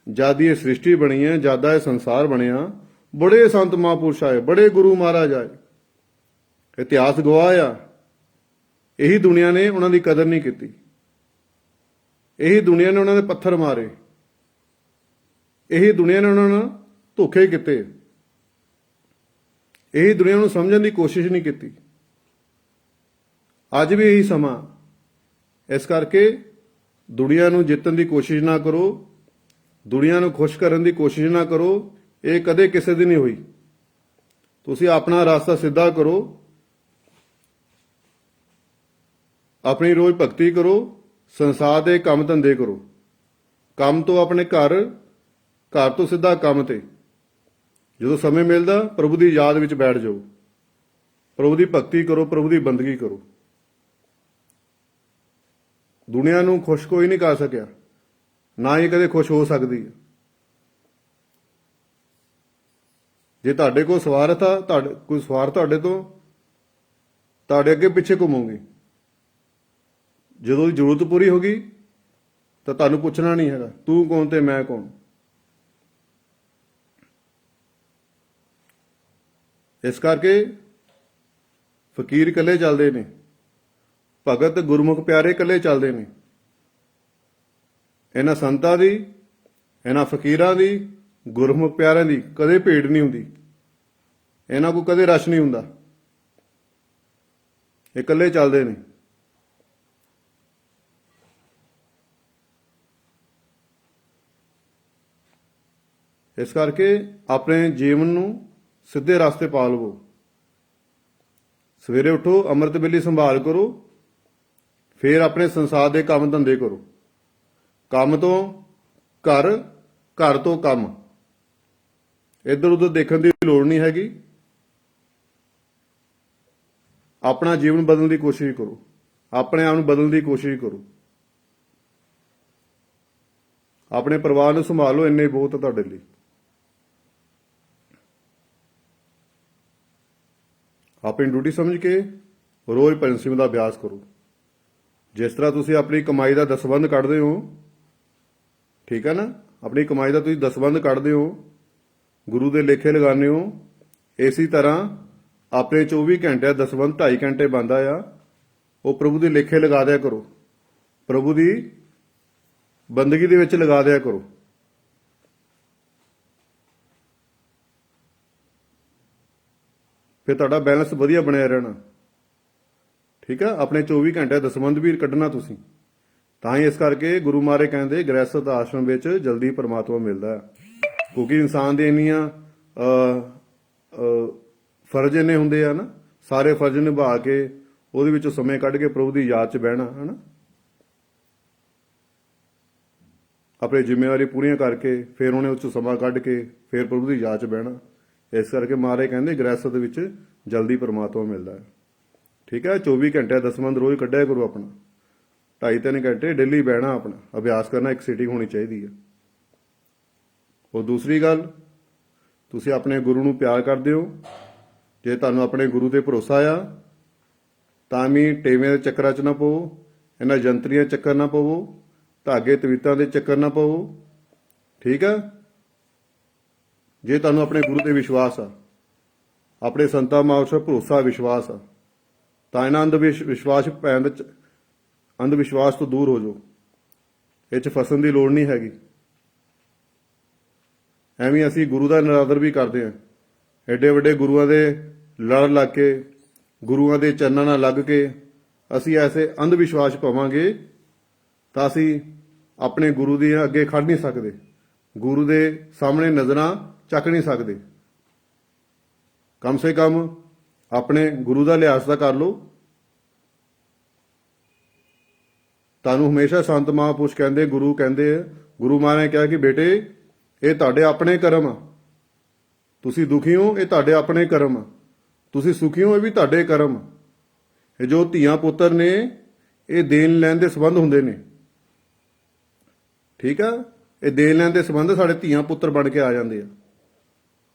A: ਜਦ ਇਹ ਸ੍ਰਿਸ਼ਟੀ ਬਣੀ ਹੈ, ਜਦ ਇਹ ਸੰਸਾਰ ਬਣਿਆ, ਬੜੇ ਸੰਤ ਮਹਾਂਪੁਰਸ਼ ਆਏ, ਬੜੇ ਗੁਰੂ ਮਹਾਰਾਜ ਆਏ। ਇਤਿਹਾਸ ਗਵਾਹ ਆ, ਇਹੀ ਦੁਨੀਆ ਨੇ ਉਹਨਾਂ ਦੀ ਕਦਰ ਨਹੀਂ ਕੀਤੀ। ਇਹੀ ਦੁਨੀਆ ਨੇ ਉਹਨਾਂ ਦੇ ਪੱਥਰ ਮਾਰੇ। ਇਹੀ ਦੁਨੀਆ ਨੇ ਉਹਨਾਂ ਨੂੰ ਧੋਖੇ ਕੀਤੇ। ਇਹੀ ਦੁਨੀਆ ਨੂੰ ਸਮਝਣ ਦੀ ਕੋਸ਼ਿਸ਼ ਨਹੀਂ ਕੀਤੀ। ਅੱਜ ਵੀ ਇਹੀ ਸਮਾਂ। ਇਸ ਕਰਕੇ ਦੁਨੀਆ ਨੂੰ ਜਿੱਤਣ ਦੀ ਕੋਸ਼ਿਸ਼ ਨਾ ਕਰੋ, ਦੁਨੀਆ ਨੂੰ ਖੁਸ਼ ਕਰਨ ਦੀ ਕੋਸ਼ਿਸ਼ ਨਾ ਕਰੋ। ਇਹ ਕਦੇ ਕਿਸੇ ਦੀ ਨਹੀਂ ਹੋਈ। ਤੁਸੀਂ ਆਪਣਾ ਰਸਤਾ ਸਿੱਧਾ ਕਰੋ, ਆਪਣੀ ਰੋਜ਼ ਭਗਤੀ ਕਰੋ, ਸੰਸਾਰ ਦੇ ਕੰਮ ਧੰਦੇ ਕਰੋ। ਕੰਮ ਤੋਂ ਆਪਣੇ ਘਰ, ਘਰ ਤੋਂ ਸਿੱਧਾ ਕੰਮ ਤੇ। ਜਦੋਂ ਸਮੇਂ ਮਿਲਦਾ ਪ੍ਰਭੂ ਦੀ ਯਾਦ ਵਿੱਚ ਬੈਠ ਜਾਓ, ਪ੍ਰਭੂ ਦੀ ਭਗਤੀ ਕਰੋ, ਪ੍ਰਭੂ ਦੀ ਬੰਦਗੀ ਕਰੋ। ਦੁਨੀਆ ਨੂੰ ਖੁਸ਼ ਕੋਈ ਨਹੀਂ ਕਰ ਸਕਿਆ, ਨਾ ਹੀ ਕਦੇ ਖੁਸ਼ ਹੋ ਸਕਦੀ ਹੈ। ਜੇ ਤੁਹਾਡੇ ਕੋਲ ਸਵਾਰਥ ਆ, ਕੋਈ ਸਵਾਰਥ ਤੁਹਾਡੇ ਤੋਂ, ਤੁਹਾਡੇ ਅੱਗੇ ਪਿੱਛੇ ਘੁੰਮੋਗੇ। ਜਦੋਂ ਦੀ ਜ਼ਰੂਰਤ ਪੂਰੀ ਹੋ ਗਈ ਤਾਂ ਤੁਹਾਨੂੰ ਪੁੱਛਣਾ ਨਹੀਂ ਹੈਗਾ ਤੂੰ ਕੌਣ ਤੇ ਮੈਂ ਕੌਣ। ਇਸ ਕਰਕੇ ਫਕੀਰ ਇਕੱਲੇ ਚੱਲਦੇ ਨੇ, ਭਗਤ ਗੁਰਮੁਖ ਪਿਆਰੇ ਇਕੱਲੇ ਚੱਲਦੇ ਨੇ। ਇਹਨਾਂ ਸੰਤਾਂ ਦੀ, ਇਹਨਾਂ ਫਕੀਰਾਂ ਦੀ, ਗੁਰਮੁਖ ਪਿਆਰਿਆਂ ਦੀ ਕਦੇ ਭੇਡ ਨਹੀਂ ਹੁੰਦੀ। ਇਹਨਾਂ ਕੋਲ ਕਦੇ ਰਸ਼ ਨਹੀਂ ਹੁੰਦਾ, ਇਹ ਇਕੱਲੇ ਚੱਲਦੇ ਨੇ। ਇਸ ਕਰਕੇ ਆਪਣੇ ਜੀਵਨ ਨੂੰ ਸਿੱਧੇ ਰਸਤੇ ਪਾ ਲਵੋ। ਸਵੇਰੇ ਉਠੋ, ਅੰਮ੍ਰਿਤ ਵੇਲੇ ਸੰਭਾਲ ਕਰੋ, ਫਿਰ ਆਪਣੇ ਸੰਸਾਰ ਦੇ ਕੰਮ ਧੰਦੇ ਕਰੋ। ਕੰਮ ਤੋਂ ਘਰ, ਘਰ ਤੋਂ ਕੰਮ। ਇੱਧਰ ਉੱਧਰ ਦੇਖਣ ਦੀ ਲੋੜ ਨਹੀਂ ਹੈਗੀ। ਆਪਣਾ ਜੀਵਨ ਬਦਲਣ ਦੀ ਕੋਸ਼ਿਸ਼ ਕਰੋ, ਆਪਣੇ ਆਪ ਨੂੰ ਬਦਲਣ ਦੀ ਕੋਸ਼ਿਸ਼ ਕਰੋ। ਆਪਣੇ ਪਰਿਵਾਰ ਨੂੰ ਸੰਭਾਲੋ, ਇੰਨੇ ਬਹੁਤ ਹੈ ਤੁਹਾਡੇ ਲਈ। ਆਪਣੀ ਡਿਊਟੀ ਸਮਝ ਕੇ ਰੋਜ਼ ਭਜਨ ਸਿੰਘ ਦਾ ਅਭਿਆਸ ਕਰੋ। ਜਿਸ ਤਰ੍ਹਾਂ ਤੁਸੀਂ ਆਪਣੀ ਕਮਾਈ ਦਾ ਦਸਵੰਧ ਕੱਢਦੇ ਹੋ, ਠੀਕ ਹੈ ਨਾ, ਆਪਣੀ ਕਮਾਈ ਦਾ ਤੁਸੀਂ ਦਸਵੰਧ ਕੱਢਦੇ ਹੋ, ਗੁਰੂ ਦੇ ਲੇਖੇ ਲਗਾਉਂਦੇ ਹੋ, ਇਸੇ ਤਰ੍ਹਾਂ ਆਪਣੇ 24 ਘੰਟੇ ਦਸਵੰਧ 2.5 ਘੰਟੇ ਬਣਦਾ ਆ, ਉਹ ਪ੍ਰਭੂ ਦੇ ਲੇਖੇ ਲਗਾ ਦਿਆ ਕਰੋ, ਪ੍ਰਭੂ ਦੀ ਬੰਦਗੀ ਦੇ ਵਿੱਚ ਲਗਾ ਦਿਆ ਕਰੋ। ਫਿਰ ਤੁਹਾਡਾ ਬੈਲੈਂਸ ਵਧੀਆ ਬਣਿਆ ਰਹਿਣਾ। ਠੀਕ ਆ, ਆਪਣੇ 24 ਘੰਟੇ ਦਸਵੰਧ ਵੀ ਕੱਢਣਾ ਤੁਸੀਂ। ਤਾਂ ਹੀ ਇਸ ਕਰਕੇ ਗੁਰੂ ਮਹਾਰਾਜ ਕਹਿੰਦੇ ਗ੍ਰਹਿਸਥ ਆਸ਼ਰਮ ਵਿੱਚ ਜਲਦੀ ਪਰਮਾਤਮਾ ਮਿਲਦਾ ਹੈ। ਕਿਉਂਕਿ ਇਨਸਾਨ ਦੇ ਇੰਨੀਆਂ ਫਰਜ਼ ਇੰਨੇ ਹੁੰਦੇ ਆ ਨਾ, ਸਾਰੇ ਫਰਜ਼ ਨਿਭਾ ਕੇ ਉਹਦੇ ਵਿੱਚੋਂ ਸਮੇਂ ਕੱਢ ਕੇ ਪ੍ਰਭੂ ਦੀ ਯਾਦ 'ਚ ਬਹਿਣਾ ਹੈ ਨਾ, ਆਪਣੀ ਜ਼ਿੰਮੇਵਾਰੀ ਪੂਰੀਆਂ ਕਰਕੇ ਫਿਰ ਉਹਨੇ ਉਸ 'ਚੋਂ ਸਮਾਂ ਕੱਢ ਕੇ ਫਿਰ ਪ੍ਰਭੂ ਦੀ ਯਾਦ 'ਚ ਬਹਿਣਾ। ਇਸ ਕਰਕੇ ਮਹਾਰਾਜ ਕਹਿੰਦੇ ਗ੍ਰਹਿਸਥ ਦੇ ਵਿੱਚ ਜਲਦੀ ਪਰਮਾਤਮਾ ਮਿਲਦਾ ਹੈ। ਠੀਕ ਹੈ, 24 ਘੰਟੇ ਦਸਵੰਧ ਰੋਜ਼ ਕੱਢਿਆ ਕਰੋ ਆਪਣਾ, 2.5-3 ਘੰਟੇ ਡੇਲੀ ਬਹਿਣਾ, ਆਪਣਾ ਅਭਿਆਸ ਕਰਨਾ, ਇੱਕ ਸੀਟਿੰਗ ਹੋਣੀ ਚਾਹੀਦੀ ਹੈ। ਉਹ ਦੂਸਰੀ ਗੱਲ, ਤੁਸੀਂ ਆਪਣੇ ਗੁਰੂ ਨੂੰ ਪਿਆਰ ਕਰਦੇ ਹੋ। ਜੇ ਤੁਹਾਨੂੰ ਆਪਣੇ ਗੁਰੂ ਤੇ ਭਰੋਸਾ ਆ ਤਾਂ ਵੀ ਟੇਵੇਂ ਦੇ ਚੱਕਰਾਂ 'ਚ ਨਾ ਪਵੋ, ਇਹਨਾਂ ਜੰਤਰੀਆਂ ਚੱਕਰ ਨਾ ਪਵੋ, ਧਾਗੇ ਤਵੀਤਾਂ ਦੇ ਚੱਕਰ ਨਾ ਪਵੋ। ਠੀਕ ਆ, ਜੇ ਤੁਹਾਨੂੰ ਆਪਣੇ ਗੁਰੂ ਤੇ ਵਿਸ਼ਵਾਸ ਆ, ਆਪਣੇ ਸੰਤਾਂ ਮਹਾਂਪੁਰਸ਼ਾਂ ਭਰੋਸਾ ਵਿਸ਼ਵਾਸ ਆ, ਤਾਂ ਇਹਨਾਂ ਅੰਧ ਵਿਸ਼ਵਾਸ ਤੋਂ ਦੂਰ ਹੋ ਜਾਓ। ਇਹ 'ਚ ਫਸਣ ਦੀ ਲੋੜ ਨਹੀਂ ਹੈਗੀ। ਐਵੇਂ ਅਸੀਂ ਗੁਰੂ ਦਾ ਨਿਰਾਦਰ ਵੀ ਕਰਦੇ ਹਾਂ, ਐਡੇ ਵੱਡੇ ਗੁਰੂਆਂ ਦੇ ਲੜ ਲੱਗ ਕੇ, ਗੁਰੂਆਂ ਦੇ ਚਰਨਾਂ ਨਾਲ ਲੱਗ ਕੇ ਅਸੀਂ ਐਸੇ ਅੰਧ ਵਿਸ਼ਵਾਸ ਪਾਵਾਂਗੇ ਤਾਂ ਅਸੀਂ ਆਪਣੇ ਗੁਰੂ ਦੇ ਅੱਗੇ ਖੜ ਨਹੀਂ ਸਕਦੇ, ਗੁਰੂ ਦੇ ਸਾਹਮਣੇ ਨਜ਼ਰਾਂ ਚੱਕ ਨਹੀਂ ਸਕਦੇ। ਕਮ ਸੇ ਕਮ ਆਪਣੇ ਗੁਰੂ ਦਾ ਲਿਹਾਜ਼ ਤਾਂ ਕਰ ਲਓ। ਤੁਹਾਨੂੰ ਹਮੇਸ਼ਾ ਸੰਤ ਮਹਾਂਪੁਰਸ਼ ਕਹਿੰਦੇ, ਗੁਰੂ ਕਹਿੰਦੇ, ਗੁਰੂ ਮਹਾਰਾਜ ਨੇ ਕਿਹਾ ਕਿ ਬੇਟੇ ਇਹ ਤੁਹਾਡੇ ਆਪਣੇ ਕਰਮ ਆ, ਤੁਸੀਂ ਦੁਖੀ ਹੋ ਇਹ ਤੁਹਾਡੇ ਆਪਣੇ ਕਰਮ ਆ, ਤੁਸੀਂ ਸੁਖੀ ਹੋ ਇਹ ਵੀ ਤੁਹਾਡੇ ਕਰਮ ਆ। ਇਹ ਜੋ ਧੀਆਂ ਪੁੱਤਰ ਨੇ ਇਹ ਦੇਣ ਲੈਣ ਦੇ ਸੰਬੰਧ ਹੁੰਦੇ ਨੇ, ਠੀਕ ਆ, ਇਹ ਦੇਣ ਲੈਣ ਦੇ ਸੰਬੰਧ ਸਾਡੇ ਧੀਆਂ ਪੁੱਤਰ ਬਣ ਕੇ ਆ ਜਾਂਦੇ ਆ।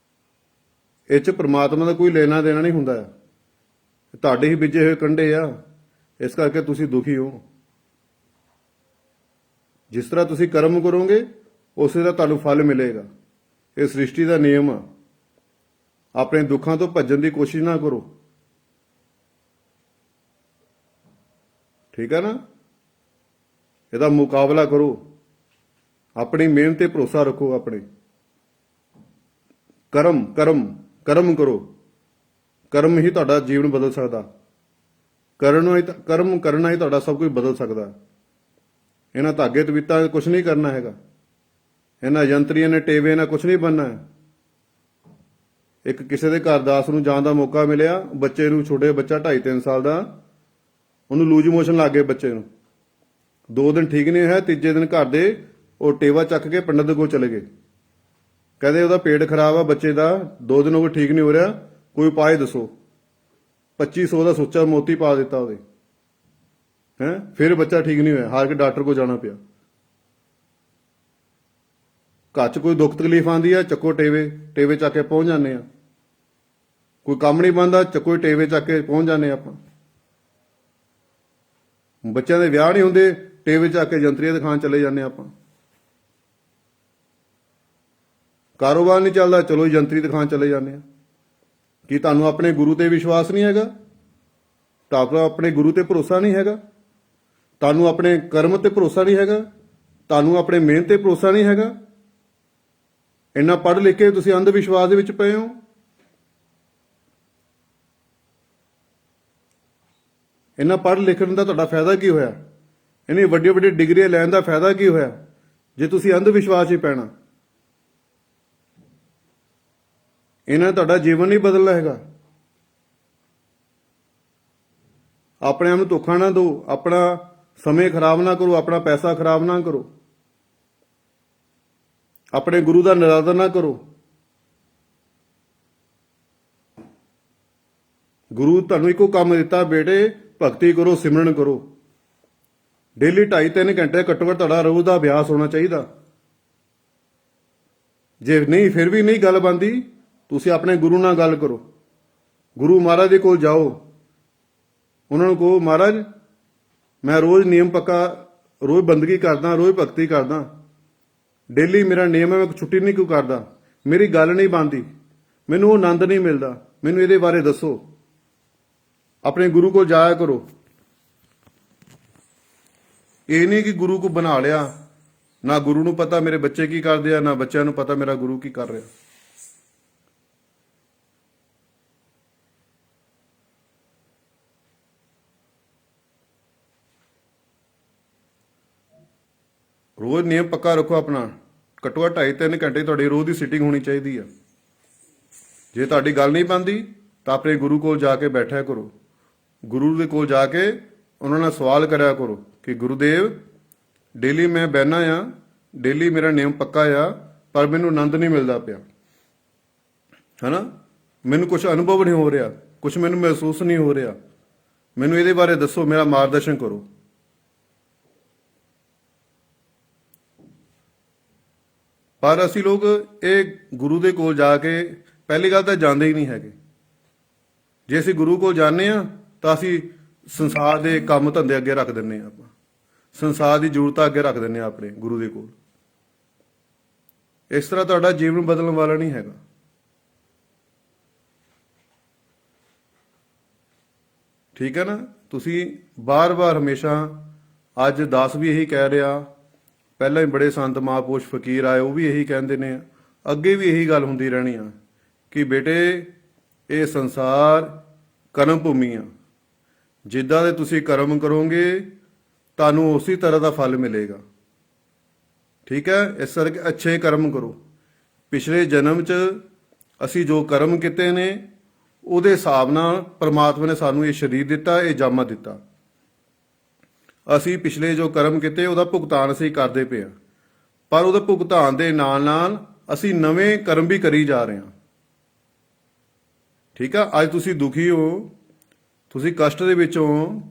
A: ਇਹ 'ਚ ਪ੍ਰਮਾਤਮਾ ਦਾ ਕੋਈ ਲੈਣਾ ਦੇਣਾ ਨਹੀਂ ਹੁੰਦਾ, ਤੁਹਾਡੇ ਹੀ ਬੀਜੇ ਹੋਏ ਕੰਡੇ ਆ, ਇਸ ਕਰਕੇ ਤੁਸੀਂ ਦੁਖੀ ਹੋ। ਜਿਸ ਤਰ੍ਹਾਂ ਤੁਸੀਂ ਕਰਮ ਕਰੋਗੇ ਉਸੇ ਦਾ ਤੁਹਾਨੂੰ ਫਲ ਮਿਲੇਗਾ, ਇਹ ਸ੍ਰਿਸ਼ਟੀ ਦਾ ਨਿਯਮ ਆ। ਆਪਣੇ ਦੁੱਖਾਂ ਤੋਂ ਭੱਜਣ ਦੀ ਕੋਸ਼ਿਸ਼ ਨਾ ਕਰੋ, ਠੀਕ ਹੈ ਨਾ, ਇਹਦਾ ਮੁਕਾਬਲਾ ਕਰੋ, ਆਪਣੀ ਮਿਹਨਤ ਤੇ ਭਰੋਸਾ ਰੱਖੋ, ਆਪਣੇ ਕਰਮ ਕਰਮ ਕਰਮ ਕਰੋ, ਕਰਮ ਹੀ ਤੁਹਾਡਾ ਜੀਵਨ ਬਦਲ ਸਕਦਾ, ਕਰਮ ਕਰਨਾ ਹੀ ਤੁਹਾਡਾ ਸਭ ਕੁਝ ਬਦਲ ਸਕਦਾ। ਇਹਨਾਂ ਧਾਗੇ ਤਵੀਤਾਂ ਕੁਝ ਨਹੀਂ ਕਰਨਾ ਹੈਗਾ, ਇਹਨਾਂ ਯੰਤਰੀਆਂ ਨੇ ਟੇਵੇ ਨਾਲ ਕੁਝ ਨਹੀਂ ਬਣਨਾ। ਇੱਕ ਕਿਸੇ ਦੇ ਘਰ ਦਾਸ ਨੂੰ ਜਾਣ ਦਾ ਮੌਕਾ ਮਿਲਿਆ, ਬੱਚੇ ਨੂੰ, ਛੋਟੇ ਬੱਚਾ 2.5-3 ਸਾਲ ਦਾ, ਉਹਨੂੰ ਲੂਜ ਮੋਸ਼ਨ ਲੱਗ ਗਏ ਬੱਚੇ ਨੂੰ, 2 ਦਿਨ ਠੀਕ ਨਹੀਂ ਹੋਇਆ, ਤੀਜੇ ਦਿਨ ਘਰ ਦੇ ਉਹ ਟੇਵਾ ਚੱਕ ਕੇ ਪੰਡਤ ਦੇ ਕੋਲ ਚਲੇ ਗਏ, ਕਹਿੰਦੇ ਉਹਦਾ ਪੇਟ ਖਰਾਬ ਆ ਬੱਚੇ ਦਾ, 2 ਦਿਨ ਹੋ ਗਏ ਠੀਕ ਨਹੀਂ ਹੋ ਰਿਹਾ, ਕੋਈ ਉਪਾਅ ਦੱਸੋ। 2500 ਦਾ ਸੋਚਾ ਮੋਤੀ ਪਾ ਦਿੱਤਾ ਉਹਦੇ, ਫਿਰ ਬੱਚਾ ਠੀਕ ਨਹੀਂ ਹੋਇਆ, ਹਾਰ ਕੇ ਡਾਕਟਰ ਕੋਲ ਜਾਣਾ ਪਿਆ। ਘਰ 'ਚ ਕੋਈ ਦੁੱਖ ਤਕਲੀਫ ਆਉਂਦੀ ਆ, ਚੱਕੋ ਟੇਵੇ ਚੱਕ ਕੇ ਪਹੁੰਚ ਜਾਂਦੇ ਆ, ਕੋਈ ਕੰਮ ਨਹੀਂ ਬਣਦਾ, ਚੱਕੋ ਟੇਵੇ ਚੱਕ ਕੇ ਪਹੁੰਚ ਜਾਂਦੇ ਆਪਾਂ। ਬੱਚਿਆਂ ਦੇ ਵਿਆਹ ਨਹੀਂ ਹੁੰਦੇ, ਟੇਵੇ ਚੱਕ ਕੇ ਜੰਤਰੀਆਂ ਦਿਖਾਣ ਚਲੇ ਜਾਂਦੇ ਆਪਾਂ। ਕਾਰੋਬਾਰ ਨਹੀਂ ਚੱਲਦਾ, ਚਲੋ ਜੰਤਰੀ ਦਿਖਾਣ ਚਲੇ ਜਾਂਦੇ ਆ। ਕੀ ਤੁਹਾਨੂੰ ਆਪਣੇ ਗੁਰੂ ਤੇ ਵਿਸ਼ਵਾਸ ਨਹੀਂ ਹੈਗਾ? ਤੁਹਾਨੂੰ ਆਪਣੇ ਗੁਰੂ ਤੇ ਭਰੋਸਾ ਨਹੀਂ ਹੈਗਾ? ਤੁਹਾਨੂੰ ਆਪਣੇ ਕਰਮ ਤੇ ਭਰੋਸਾ ਨਹੀਂ ਹੈਗਾ? ਤੁਹਾਨੂੰ ਆਪਣੇ ਮਿਹਨਤ ਤੇ ਭਰੋਸਾ ਨਹੀਂ ਹੈਗਾ? ਇੰਨਾ ਪੜ੍ਹ ਲਿਖ ਕੇ ਤੁਸੀਂ ਅੰਧ ਵਿਸ਼ਵਾਸ ਦੇ ਵਿੱਚ ਪਏ ਹੋ। ਇੰਨਾ ਪੜ੍ਹ ਲਿਖਣ ਦਾ ਤੁਹਾਡਾ ਫਾਇਦਾ ਕੀ ਹੋਇਆ? ਇੰਨੀ ਵੱਡੀਆਂ ਵੱਡੀਆਂ ਡਿਗਰੀਆਂ ਲੈਣ ਦਾ ਫਾਇਦਾ ਕੀ ਹੋਇਆ ਜੇ ਤੁਸੀਂ ਅੰਧ ਵਿਸ਼ਵਾਸ 'ਚ ਪੈਣਾ? ਇਹਨਾਂ ਤੁਹਾਡਾ ਜੀਵਨ ਨਹੀਂ ਬਦਲਣਾ ਹੈਗਾ। ਆਪਣੇ ਆਪ ਨੂੰ ਧੋਖਾ ਨਾ ਦਿਓ, ਆਪਣਾ ਸਮੇਂ ਖਰਾਬ ਨਾ ਕਰੋ, ਆਪਣਾ ਪੈਸਾ ਖਰਾਬ ਨਾ ਕਰੋ, ਆਪਣੇ ਗੁਰੂ ਦਾ ਨਿਰਾਦਰ ਨਾ ਕਰੋ। ਗੁਰੂ ਤੁਹਾਨੂੰ ਇੱਕੋ ਕੰਮ ਦਿੱਤਾ, ਬੇਟੇ ਭਗਤੀ ਕਰੋ, ਸਿਮਰਨ ਕਰੋ। ਡੇਲੀ 2.5-3 ਘੰਟੇ ਘੱਟੋ ਘੱਟ ਤੁਹਾਡਾ ਰੋਜ਼ ਦਾ ਅਭਿਆਸ ਹੋਣਾ ਚਾਹੀਦਾ। ਜੇ ਨਹੀਂ, ਫਿਰ ਵੀ ਨਹੀਂ ਗੱਲ ਬਣਦੀ, ਤੁਸੀਂ ਆਪਣੇ ਗੁਰੂ ਨਾਲ ਗੱਲ ਕਰੋ। ਗੁਰੂ ਮਹਾਰਾਜ ਦੇ ਕੋਲ ਜਾਓ, ਉਹਨਾਂ ਨੂੰ ਕਹੋ, ਮਹਾਰਾਜ ਮੈਂ ਰੋਜ਼ ਨਿਯਮ ਪੱਕਾ, ਰੋਜ਼ ਬੰਦਗੀ ਕਰਦਾ, ਰੋਜ਼ ਭਗਤੀ ਕਰਦਾ, ਡੇਲੀ ਮੇਰਾ ਨਿਯਮ ਹੈ, ਮੈਂ ਛੁੱਟੀ ਨਹੀਂ ਕਿਉਂ ਕਰਦਾ, ਮੇਰੀ ਗੱਲ ਨਹੀਂ ਬਣਦੀ, ਮੈਨੂੰ ਉਹ ਆਨੰਦ ਨਹੀਂ ਮਿਲਦਾ, ਮੈਨੂੰ ਇਹਦੇ ਬਾਰੇ ਦੱਸੋ। ਆਪਣੇ ਗੁਰੂ ਕੋਲ ਜਾਇਆ ਕਰੋ। ਇਹ ਨਹੀਂ ਕਿ ਗੁਰੂ ਕੋ ਬਣਾ ਲਿਆ, ਨਾ ਗੁਰੂ ਨੂੰ ਪਤਾ ਮੇਰੇ ਬੱਚੇ ਕੀ ਕਰਦੇ ਆ, ਨਾ ਬੱਚਿਆਂ ਨੂੰ ਪਤਾ ਮੇਰਾ ਗੁਰੂ ਕੀ ਕਰ ਰਿਹਾ। ਰੋਜ਼ ਨਿਯਮ ਪੱਕਾ ਰੱਖੋ ਆਪਣਾ, ਘੱਟੋ ਘੱਟ 2.5-3 ਘੰਟੇ ਤੁਹਾਡੀ ਰੋਜ਼ ਦੀ ਸਿਟਿੰਗ ਹੋਣੀ ਚਾਹੀਦੀ ਆ। ਜੇ ਤੁਹਾਡੀ ਗੱਲ ਨਹੀਂ ਬਣਦੀ ਤਾਂ ਆਪਣੇ ਗੁਰੂ ਕੋਲ ਜਾ ਕੇ ਬੈਠਿਆ ਕਰੋ, ਗੁਰੂ ਦੇ ਕੋਲ ਜਾ ਕੇ ਉਹਨਾਂ ਨਾਲ ਸਵਾਲ ਕਰਿਆ ਕਰੋ ਕਿ ਗੁਰੂਦੇਵ ਡੇਲੀ ਮੈਂ ਬਹਿਨਾ ਆ, ਡੇਲੀ ਮੇਰਾ ਨਿਯਮ ਪੱਕਾ ਆ, ਪਰ ਮੈਨੂੰ ਆਨੰਦ ਨਹੀਂ ਮਿਲਦਾ ਪਿਆ, ਹੈਨਾ, ਮੈਨੂੰ ਕੁਝ ਅਨੁਭਵ ਨਹੀਂ ਹੋ ਰਿਹਾ, ਕੁਝ ਮੈਨੂੰ ਮਹਿਸੂਸ ਨਹੀਂ ਹੋ ਰਿਹਾ, ਮੈਨੂੰ ਇਹਦੇ ਬਾਰੇ ਦੱਸੋ, ਮੇਰਾ ਮਾਰਗਦਰਸ਼ਨ ਕਰੋ। ਪਰ ਅਸੀਂ ਲੋਕ ਇਹ ਗੁਰੂ ਦੇ ਕੋਲ ਜਾ ਕੇ ਪਹਿਲੀ ਗੱਲ ਤਾਂ ਜਾਂਦੇ ਹੀ ਨਹੀਂ ਹੈਗੇ। ਜੇ ਅਸੀਂ ਗੁਰੂ ਕੋਲ ਜਾਂਦੇ ਆ ਤਾਂ ਅਸੀਂ ਸੰਸਾਰ ਦੇ ਕੰਮ ਧੰਦੇ ਅੱਗੇ ਰੱਖ ਦਿੰਦੇ ਆ, ਆਪਾਂ ਸੰਸਾਰ ਦੀ ਜ਼ਰੂਰਤਾਂ ਅੱਗੇ ਰੱਖ ਦਿੰਦੇ ਆ ਆਪਣੇ ਗੁਰੂ ਦੇ ਕੋਲ। ਇਸ ਤਰ੍ਹਾਂ ਤੁਹਾਡਾ ਜੀਵਨ ਬਦਲਣ ਵਾਲਾ ਨਹੀਂ ਹੈਗਾ। ਠੀਕ ਹੈ ਨਾ। ਤੁਸੀਂ ਬਾਰ-ਬਾਰ ਹਮੇਸ਼ਾ, ਅੱਜ ਦਾਸ ਵੀ ਇਹੀ ਕਹਿ ਰਿਹਾ, ਪਹਿਲਾਂ ਹੀ ਬੜੇ ਸੰਤ ਮਹਾਂਪੁਰਸ਼ ਫਕੀਰ ਆਏ, ਉਹ ਵੀ ਇਹੀ ਕਹਿੰਦੇ ਨੇ, ਅੱਗੇ ਵੀ ਇਹੀ ਗੱਲ ਹੁੰਦੀ ਰਹਿਣੀ ਆ ਕਿ ਬੇਟੇ ਇਹ ਸੰਸਾਰ ਕਰਮ ਭੂਮੀ ਆ, ਜਿੱਦਾਂ ਦੇ ਤੁਸੀਂ ਕਰਮ ਕਰੋਗੇ ਤੁਹਾਨੂੰ ਉਸੇ ਤਰ੍ਹਾਂ ਦਾ ਫਲ ਮਿਲੇਗਾ। ਠੀਕ ਹੈ, ਇਸ ਕਰਕੇ ਅੱਛੇ ਕਰਮ ਕਰੋ। ਪਿਛਲੇ ਜਨਮ 'ਚ ਅਸੀਂ ਜੋ ਕਰਮ ਕੀਤੇ ਨੇ ਉਹਦੇ ਹਿਸਾਬ ਨਾਲ ਪ੍ਰਮਾਤਮਾ ਨੇ ਸਾਨੂੰ ਇਹ ਸਰੀਰ ਦਿੱਤਾ, ਇਹ ਜਾਮਾ ਦਿੱਤਾ। ਅਸੀਂ ਪਿਛਲੇ ਜੋ ਕਰਮ ਕੀਤੇ ਉਹਦਾ ਭੁਗਤਾਨ ਅਸੀਂ ਕਰਦੇ ਪਏ ਹਾਂ, ਪਰ ਉਹਦੇ ਭੁਗਤਾਨ ਦੇ ਨਾਲ ਨਾਲ ਅਸੀਂ ਨਵੇਂ ਕਰਮ ਵੀ ਕਰੀ ਜਾ ਰਹੇ ਹਾਂ। ਠੀਕ ਆ, ਅੱਜ ਤੁਸੀਂ ਦੁਖੀ ਹੋ, ਤੁਸੀਂ ਕਸ਼ਟ ਦੇ ਵਿੱਚ ਹੋ,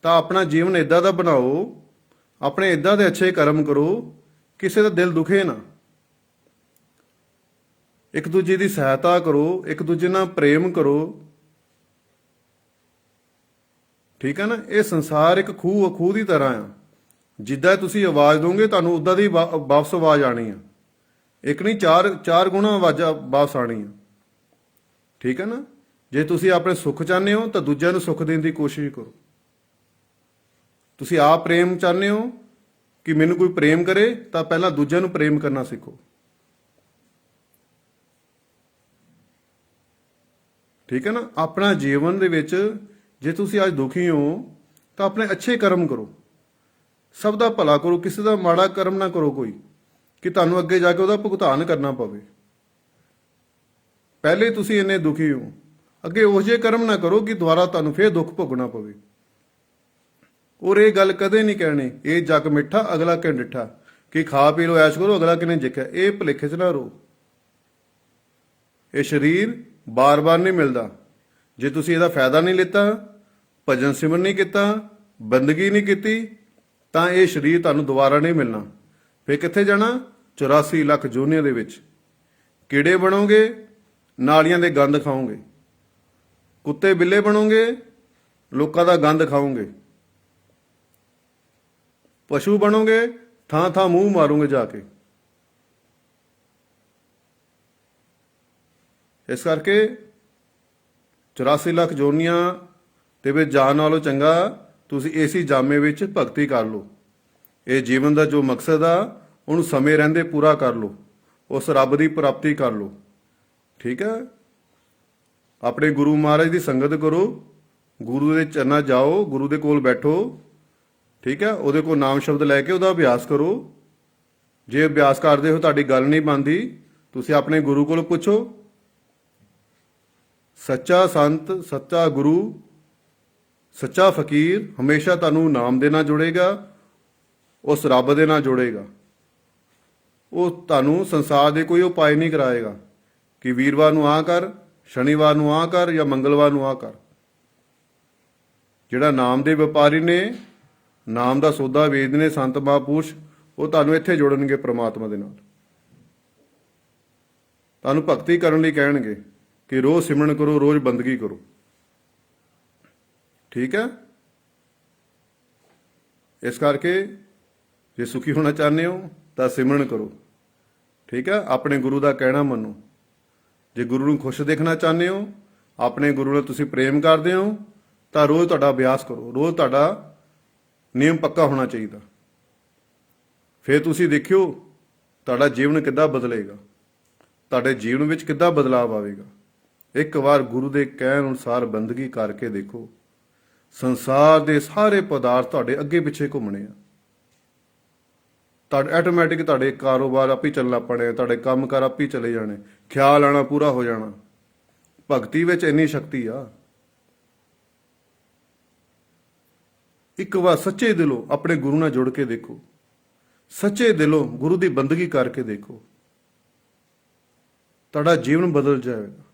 A: ਤਾਂ ਆਪਣਾ ਜੀਵਨ ਇਦਾਂ ਦਾ ਬਣਾਓ, ਆਪਣੇ ਇਦਾਂ ਦੇ ਅੱਛੇ ਕਰਮ ਕਰੋ, ਕਿਸੇ ਦਾ ਦਿਲ ਦੁਖੇ ਨਾ। ਇੱਕ ਦੂਜੇ ਦੀ ਸਹਾਇਤਾ ਕਰੋ, ਇੱਕ ਦੂਜੇ ਨਾਲ ਪ੍ਰੇਮ ਕਰੋ। ਠੀਕ ਹੈ ਨਾ, ਇਹ ਸੰਸਾਰ ਇੱਕ ਖੂਹ ਦੀ ਤਰ੍ਹਾਂ ਆ। ਜਿੱਦਾਂ ਤੁਸੀਂ ਆਵਾਜ਼ ਦੋਗੇ ਤੁਹਾਨੂੰ ਉਦਾਂ ਦੀ ਵਾਪਸ ਆਵਾਜ਼ ਆਣੀ ਆ। ਇੱਕ ਨਹੀਂ, ਚਾਰ ਗੁਣਾ ਆਵਾਜ਼ਾਂ ਵਾਪਸ ਆਣੀ ਆ। ਠੀਕ ਹੈ ਨਾ, ਜੇ ਤੁਸੀਂ ਆਪਣੇ ਸੁੱਖ ਚਾਹੁੰਦੇ ਹੋ ਤਾਂ ਦੂਜਿਆਂ ਨੂੰ ਸੁੱਖ ਦੇਣ ਦੀ ਕੋਸ਼ਿਸ਼ ਕਰੋ। ਤੁਸੀਂ ਆਪ ਪ੍ਰੇਮ ਚਾਹੁੰਦੇ ਹੋ ਕਿ ਮੈਨੂੰ ਕੋਈ ਪ੍ਰੇਮ ਕਰੇ, ਤਾਂ ਪਹਿਲਾਂ ਦੂਜਿਆਂ ਨੂੰ ਪ੍ਰੇਮ ਕਰਨਾ ਸਿੱਖੋ। ਠੀਕ ਹੈ ਨਾ, ਆਪਣਾ ਜੀਵਨ ਦੇ ਵਿੱਚ ਜੇ ਤੁਸੀਂ ਅੱਜ ਦੁਖੀ ਹੋ ਤਾਂ ਆਪਣੇ ਅੱਛੇ ਕਰਮ ਕਰੋ, ਸਭ ਦਾ ਭਲਾ ਕਰੋ, ਕਿਸੇ ਦਾ ਮਾੜਾ ਕਰਮ ਨਾ ਕਰੋ ਕੋਈ, ਕਿ ਤੁਹਾਨੂੰ ਅੱਗੇ ਜਾ ਕੇ ਉਹਦਾ ਭੁਗਤਾਨ ਕਰਨਾ ਪਵੇ। ਪਹਿਲੇ ਤੁਸੀਂ ਇੰਨੇ ਦੁਖੀ ਹੋ, ਅੱਗੇ ਉਹ ਜਿਹੇ ਕਰਮ ਨਾ ਕਰੋ ਕਿ ਦੁਬਾਰਾ ਤੁਹਾਨੂੰ ਫੇਰ ਦੁੱਖ ਭੋਗਣਾ ਪਵੇ। ਔਰ ਇਹ ਗੱਲ ਕਦੇ ਨਹੀਂ ਕਹਿਣੀ ਇਹ ਜੱਗ ਮਿੱਠਾ ਅਗਲਾ ਕਿਨ ਡਿੱਠਾ, ਕਿ ਖਾ ਪੀ ਲੋ ਐਸ਼ ਕਰੋ ਅਗਲਾ ਕਿਨੇ ਜਿੱਖਿਆ। ਇਹ ਭੁਲੇਖੇ 'ਚ ਨਾ ਰਹੋ। ਇਹ ਸਰੀਰ ਬਾਰ-ਬਾਰ ਨਹੀਂ ਮਿਲਦਾ। ਜੇ ਤੁਸੀਂ ਇਹਦਾ ਫਾਇਦਾ ਨਹੀਂ ਲਿੱਤਾ, ਭਜਨ ਸਿਮਰਨ ਨਹੀਂ ਕੀਤਾ, ਬੰਦਗੀ ਨਹੀਂ ਕੀਤੀ, ਤਾਂ ਇਹ ਸਰੀਰ ਤੁਹਾਨੂੰ ਦੁਬਾਰਾ ਨਹੀਂ ਮਿਲਣਾ। ਫੇਰ ਕਿੱਥੇ ਜਾਣਾ? 84 ਲੱਖ ਜੂਨੀਆਂ ਦੇ ਵਿੱਚ ਕੀੜੇ ਬਣੋਗੇ, ਨਾਲੀਆਂ ਦੇ ਗੰਦ ਖਾਓਗੇ, ਕੁੱਤੇ ਬਿੱਲੇ ਬਣੋਗੇ, ਲੋਕਾਂ ਦਾ ਗੰਦ ਖਾਓਗੇ, ਪਸ਼ੂ ਬਣੋਗੇ, ਥਾਂ ਥਾਂ ਮੂੰਹ ਮਾਰੋਗੇ ਜਾ ਕੇ। ਇਸ ਕਰਕੇ 84 ਲੱਖ ਜੋਨੀਆਂ ਦੇ ਵਿੱਚ ਜਾਣ ਨਾਲੋਂ ਚੰਗਾ ਤੁਸੀਂ ਇਸੇ ਜਾਮੇ ਵਿੱਚ ਭਗਤੀ ਕਰ ਲਓ। ਇਹ ਜੀਵਨ ਦਾ ਜੋ ਮਕਸਦ ਆ ਉਹਨੂੰ ਸਮੇਂ ਰਹਿੰਦੇ ਪੂਰਾ ਕਰ ਲਓ, ਉਸ ਰੱਬ ਦੀ ਪ੍ਰਾਪਤੀ ਕਰ ਲਓ। ਠੀਕ ਹੈ, ਆਪਣੇ ਗੁਰੂ ਮਹਾਰਾਜ ਦੀ ਸੰਗਤ ਕਰੋ, ਗੁਰੂ ਦੇ ਚਰਨਾਂ ਜਾਓ, ਗੁਰੂ ਦੇ ਕੋਲ ਬੈਠੋ। ਠੀਕ ਹੈ, ਉਹਦੇ ਕੋਲ ਨਾਮ ਸ਼ਬਦ ਲੈ ਕੇ ਉਹਦਾ ਅਭਿਆਸ ਕਰੋ। ਜੇ ਅਭਿਆਸ ਕਰਦੇ ਹੋ ਤੁਹਾਡੀ ਗੱਲ ਨਹੀਂ ਬਣਦੀ, ਤੁਸੀਂ ਆਪਣੇ ਗੁਰੂ ਕੋਲ ਪੁੱਛੋ। ਸੱਚਾ ਸੰਤ, ਸੱਚਾ ਗੁਰੂ, ਸੱਚਾ ਫਕੀਰ ਹਮੇਸ਼ਾ ਤੁਹਾਨੂੰ ਨਾਮ ਦੇ ਨਾਲ ਜੁੜੇਗਾ, ਉਸ ਰੱਬ ਦੇ ਨਾਲ ਜੁੜੇਗਾ। ਉਹ ਤੁਹਾਨੂੰ ਸੰਸਾਰ ਦੇ ਕੋਈ ਉਪਾਅ ਨਹੀਂ ਕਰਾਏਗਾ ਕਿ ਵੀਰਵਾਰ ਨੂੰ ਆਹ ਕਰ, ਸ਼ਨੀਵਾਰ ਨੂੰ ਆਹ ਕਰ ਜਾਂ ਮੰਗਲਵਾਰ ਨੂੰ ਆਹ ਕਰ। ਜਿਹੜਾ ਨਾਮ ਦੇ ਵਪਾਰੀ ਨੇ, ਨਾਮ ਦਾ ਸੌਦਾ ਵੇਚਦੇ ਨੇ ਸੰਤ ਮਹਾਂਪੁਰਸ਼, ਉਹ ਤੁਹਾਨੂੰ ਇੱਥੇ ਜੋੜਨਗੇ ਪ੍ਰਮਾਤਮਾ ਦੇ ਨਾਲ। ਤੁਹਾਨੂੰ ਭਗਤੀ ਕਰਨ ਲਈ ਕਹਿਣਗੇ ਕਿ ਰੋਜ਼ ਸਿਮਰਨ ਕਰੋ, ਰੋਜ਼ ਬੰਦਗੀ ਕਰੋ। ਠੀਕ ਹੈ, ਇਸ ਕਰਕੇ ਜੇ ਸੁਖੀ ਹੋਣਾ ਚਾਹੁੰਦੇ ਹੋ ਤਾਂ ਸਿਮਰਨ ਕਰੋ। ਠੀਕ ਹੈ, ਆਪਣੇ ਗੁਰੂ ਦਾ ਕਹਿਣਾ ਮੰਨੋ। ਜੇ ਗੁਰੂ ਨੂੰ ਖੁਸ਼ ਦੇਖਣਾ ਚਾਹੁੰਦੇ ਹੋ, ਆਪਣੇ ਗੁਰੂ ਨਾਲ ਤੁਸੀਂ ਪ੍ਰੇਮ ਕਰਦੇ ਹੋ, ਤਾਂ ਰੋਜ਼ ਤੁਹਾਡਾ ਅਭਿਆਸ ਕਰੋ, ਰੋਜ਼ ਤੁਹਾਡਾ ਨਿਯਮ ਪੱਕਾ ਹੋਣਾ ਚਾਹੀਦਾ। ਫਿਰ ਤੁਸੀਂ ਦੇਖਿਓ ਤੁਹਾਡਾ ਜੀਵਨ ਕਿੱਦਾਂ ਬਦਲੇਗਾ, ਤੁਹਾਡੇ ਜੀਵਨ ਵਿੱਚ ਕਿੱਦਾਂ ਬਦਲਾਅ ਆਵੇਗਾ। ਇੱਕ ਵਾਰ ਗੁਰੂ ਦੇ ਕਹਿਣ ਅਨੁਸਾਰ ਬੰਦਗੀ ਕਰਕੇ ਦੇਖੋ, ਸੰਸਾਰ ਦੇ ਸਾਰੇ ਪਦਾਰਥ ਤੁਹਾਡੇ ਅੱਗੇ ਪਿੱਛੇ ਘੁੰਮਣੇ ਆ। ਤੁਹਾਡੇ ਆਟੋਮੈਟਿਕ ਤੁਹਾਡੇ ਕਾਰੋਬਾਰ ਆਪੇ ਚੱਲਣਾ ਪਣੇ, ਤੁਹਾਡੇ ਕੰਮਕਾਰ ਆਪੇ ਚਲੇ ਜਾਣੇ, ਖਿਆਲ ਆਣਾ ਪੂਰਾ ਹੋ ਜਾਣਾ। ਭਗਤੀ ਵਿੱਚ ਇੰਨੀ ਸ਼ਕਤੀ ਆ। ਇੱਕ ਵਾਰ ਸੱਚੇ ਦਿਲੋਂ ਆਪਣੇ ਗੁਰੂ ਨਾਲ ਜੁੜ ਕੇ ਦੇਖੋ, ਸੱਚੇ ਦਿਲੋਂ ਗੁਰੂ ਦੀ ਬੰਦਗੀ ਕਰਕੇ ਦੇਖੋ, ਤੁਹਾਡਾ ਜੀਵਨ ਬਦਲ ਜਾਏਗਾ।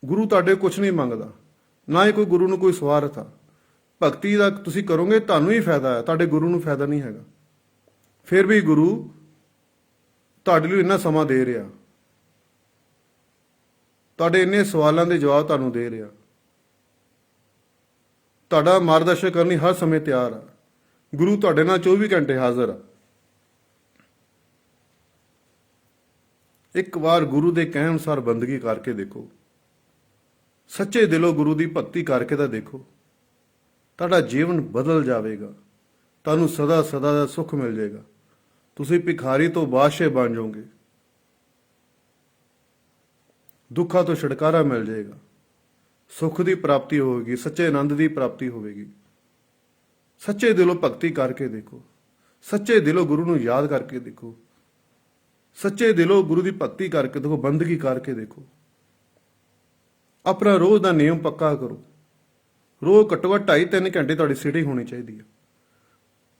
A: ਗੁਰੂ ਤੁਹਾਡੇ ਕੁਝ ਨਹੀਂ ਮੰਗਦਾ, ਨਾ ਹੀ ਕੋਈ ਗੁਰੂ ਨੂੰ ਕੋਈ ਸਵਾਰਥ ਆ। ਭਗਤੀ ਦਾ ਤੁਸੀਂ ਕਰੋਗੇ ਤੁਹਾਨੂੰ ਹੀ ਫਾਇਦਾ ਹੈ, ਤੁਹਾਡੇ ਗੁਰੂ ਨੂੰ ਫਾਇਦਾ ਨਹੀਂ ਹੈਗਾ। ਫਿਰ ਵੀ ਗੁਰੂ ਤੁਹਾਡੇ ਲਈ ਇੰਨਾ ਸਮਾਂ ਦੇ ਰਿਹਾ, ਤੁਹਾਡੇ ਇੰਨੇ ਸਵਾਲਾਂ ਦੇ ਜਵਾਬ ਤੁਹਾਨੂੰ ਦੇ ਰਿਹਾ, ਤੁਹਾਡਾ ਮਾਰਗਦਰਸ਼ਨ ਕਰਨ ਲਈ ਹਰ ਸਮੇਂ ਤਿਆਰ ਆ। ਗੁਰੂ ਤੁਹਾਡੇ ਨਾਲ 24 ਘੰਟੇ ਹਾਜ਼ਰ ਆ। ਇੱਕ ਵਾਰ ਗੁਰੂ ਦੇ ਕਹਿਣ ਅਨੁਸਾਰ ਬੰਦਗੀ ਕਰਕੇ ਦੇਖੋ, ਸੱਚੇ ਦਿਲੋਂ ਗੁਰੂ ਦੀ ਭਗਤੀ ਕਰਕੇ ਤਾਂ ਦੇਖੋ, ਤੁਹਾਡਾ ਜੀਵਨ ਬਦਲ ਜਾਵੇਗਾ। ਤੁਹਾਨੂੰ ਸਦਾ ਸਦਾ ਦਾ ਸੁੱਖ ਮਿਲ ਜਾਏਗਾ। ਤੁਸੀਂ ਭਿਖਾਰੀ ਤੋਂ ਬਾਦਸ਼ਾਹ ਬਣ ਜਾਓਗੇ। ਦੁੱਖਾਂ ਤੋਂ ਛੁਟਕਾਰਾ ਮਿਲ ਜਾਏਗਾ, ਸੁੱਖ ਦੀ ਪ੍ਰਾਪਤੀ ਹੋਵੇਗੀ, ਸੱਚੇ ਆਨੰਦ ਦੀ ਪ੍ਰਾਪਤੀ ਹੋਵੇਗੀ। ਸੱਚੇ ਦਿਲੋਂ ਭਗਤੀ ਕਰਕੇ ਦੇਖੋ, ਸੱਚੇ ਦਿਲੋਂ ਗੁਰੂ ਨੂੰ ਯਾਦ ਕਰਕੇ ਦੇਖੋ, ਸੱਚੇ ਦਿਲੋਂ ਗੁਰੂ ਦੀ ਭਗਤੀ ਕਰਕੇ ਦੇਖੋ, ਬੰਦਗੀ ਕਰਕੇ ਦੇਖੋ। ਆਪਣਾ ਰੋਜ਼ ਦਾ ਨਿਯਮ ਪੱਕਾ ਕਰੋ। ਰੋਜ਼ ਘੱਟੋ ਘੱਟ 2.5-3 ਘੰਟੇ ਤੁਹਾਡੀ ਸਿਟੀ ਹੋਣੀ ਚਾਹੀਦੀ ਹੈ।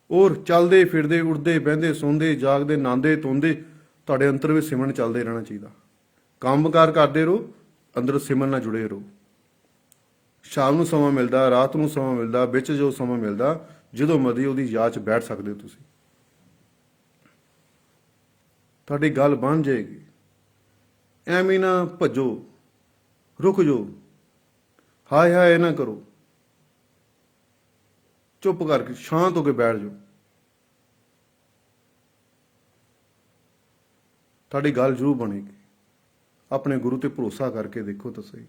A: ਔਰ ਚੱਲਦੇ ਫਿਰਦੇ, ਉੱਠਦੇ ਬਹਿੰਦੇ, ਸੌਂਦੇ ਜਾਗਦੇ, ਨਹਾਉਂਦੇ ਧੋਂਦੇ ਤੁਹਾਡੇ ਅੰਦਰ ਵਿੱਚ ਸਿਮਰਨ ਚੱਲਦੇ ਰਹਿਣਾ ਚਾਹੀਦਾ। ਕੰਮਕਾਰ ਕਰਦੇ ਰਹੋ, ਅੰਦਰ ਸਿਮਰਨ ਨਾਲ ਜੁੜੇ ਰਹੋ। ਸ਼ਾਮ ਨੂੰ ਸਮਾਂ ਮਿਲਦਾ, ਰਾਤ ਨੂੰ ਸਮਾਂ ਮਿਲਦਾ, ਵਿੱਚ ਜੋ ਸਮਾਂ ਮਿਲਦਾ, ਜਦੋਂ ਮਰਜ਼ੀ ਉਹਦੀ ਯਾਦ 'ਚ ਬੈਠ ਸਕਦੇ ਹੋ ਤੁਸੀਂ। ਤੁਹਾਡੀ ਗੱਲ ਬਣ ਜਾਏਗੀ। ਐਵੇਂ ਨਾ ਭੱਜੋ, ਰੁਕ ਜਾਓ, ਹਾਏ ਹਾਏ ਨਾ ਕਰੋ, ਚੁੱਪ ਕਰਕੇ ਸ਼ਾਂਤ ਹੋ ਕੇ ਬੈਠ ਜਾਓ। ਤੁਹਾਡੀ ਗੱਲ ਜ਼ਰੂਰ ਬਣੇਗੀ। ਆਪਣੇ ਗੁਰੂ ਤੇ ਭਰੋਸਾ ਕਰਕੇ ਦੇਖੋ ਤਾਂ ਸਹੀ।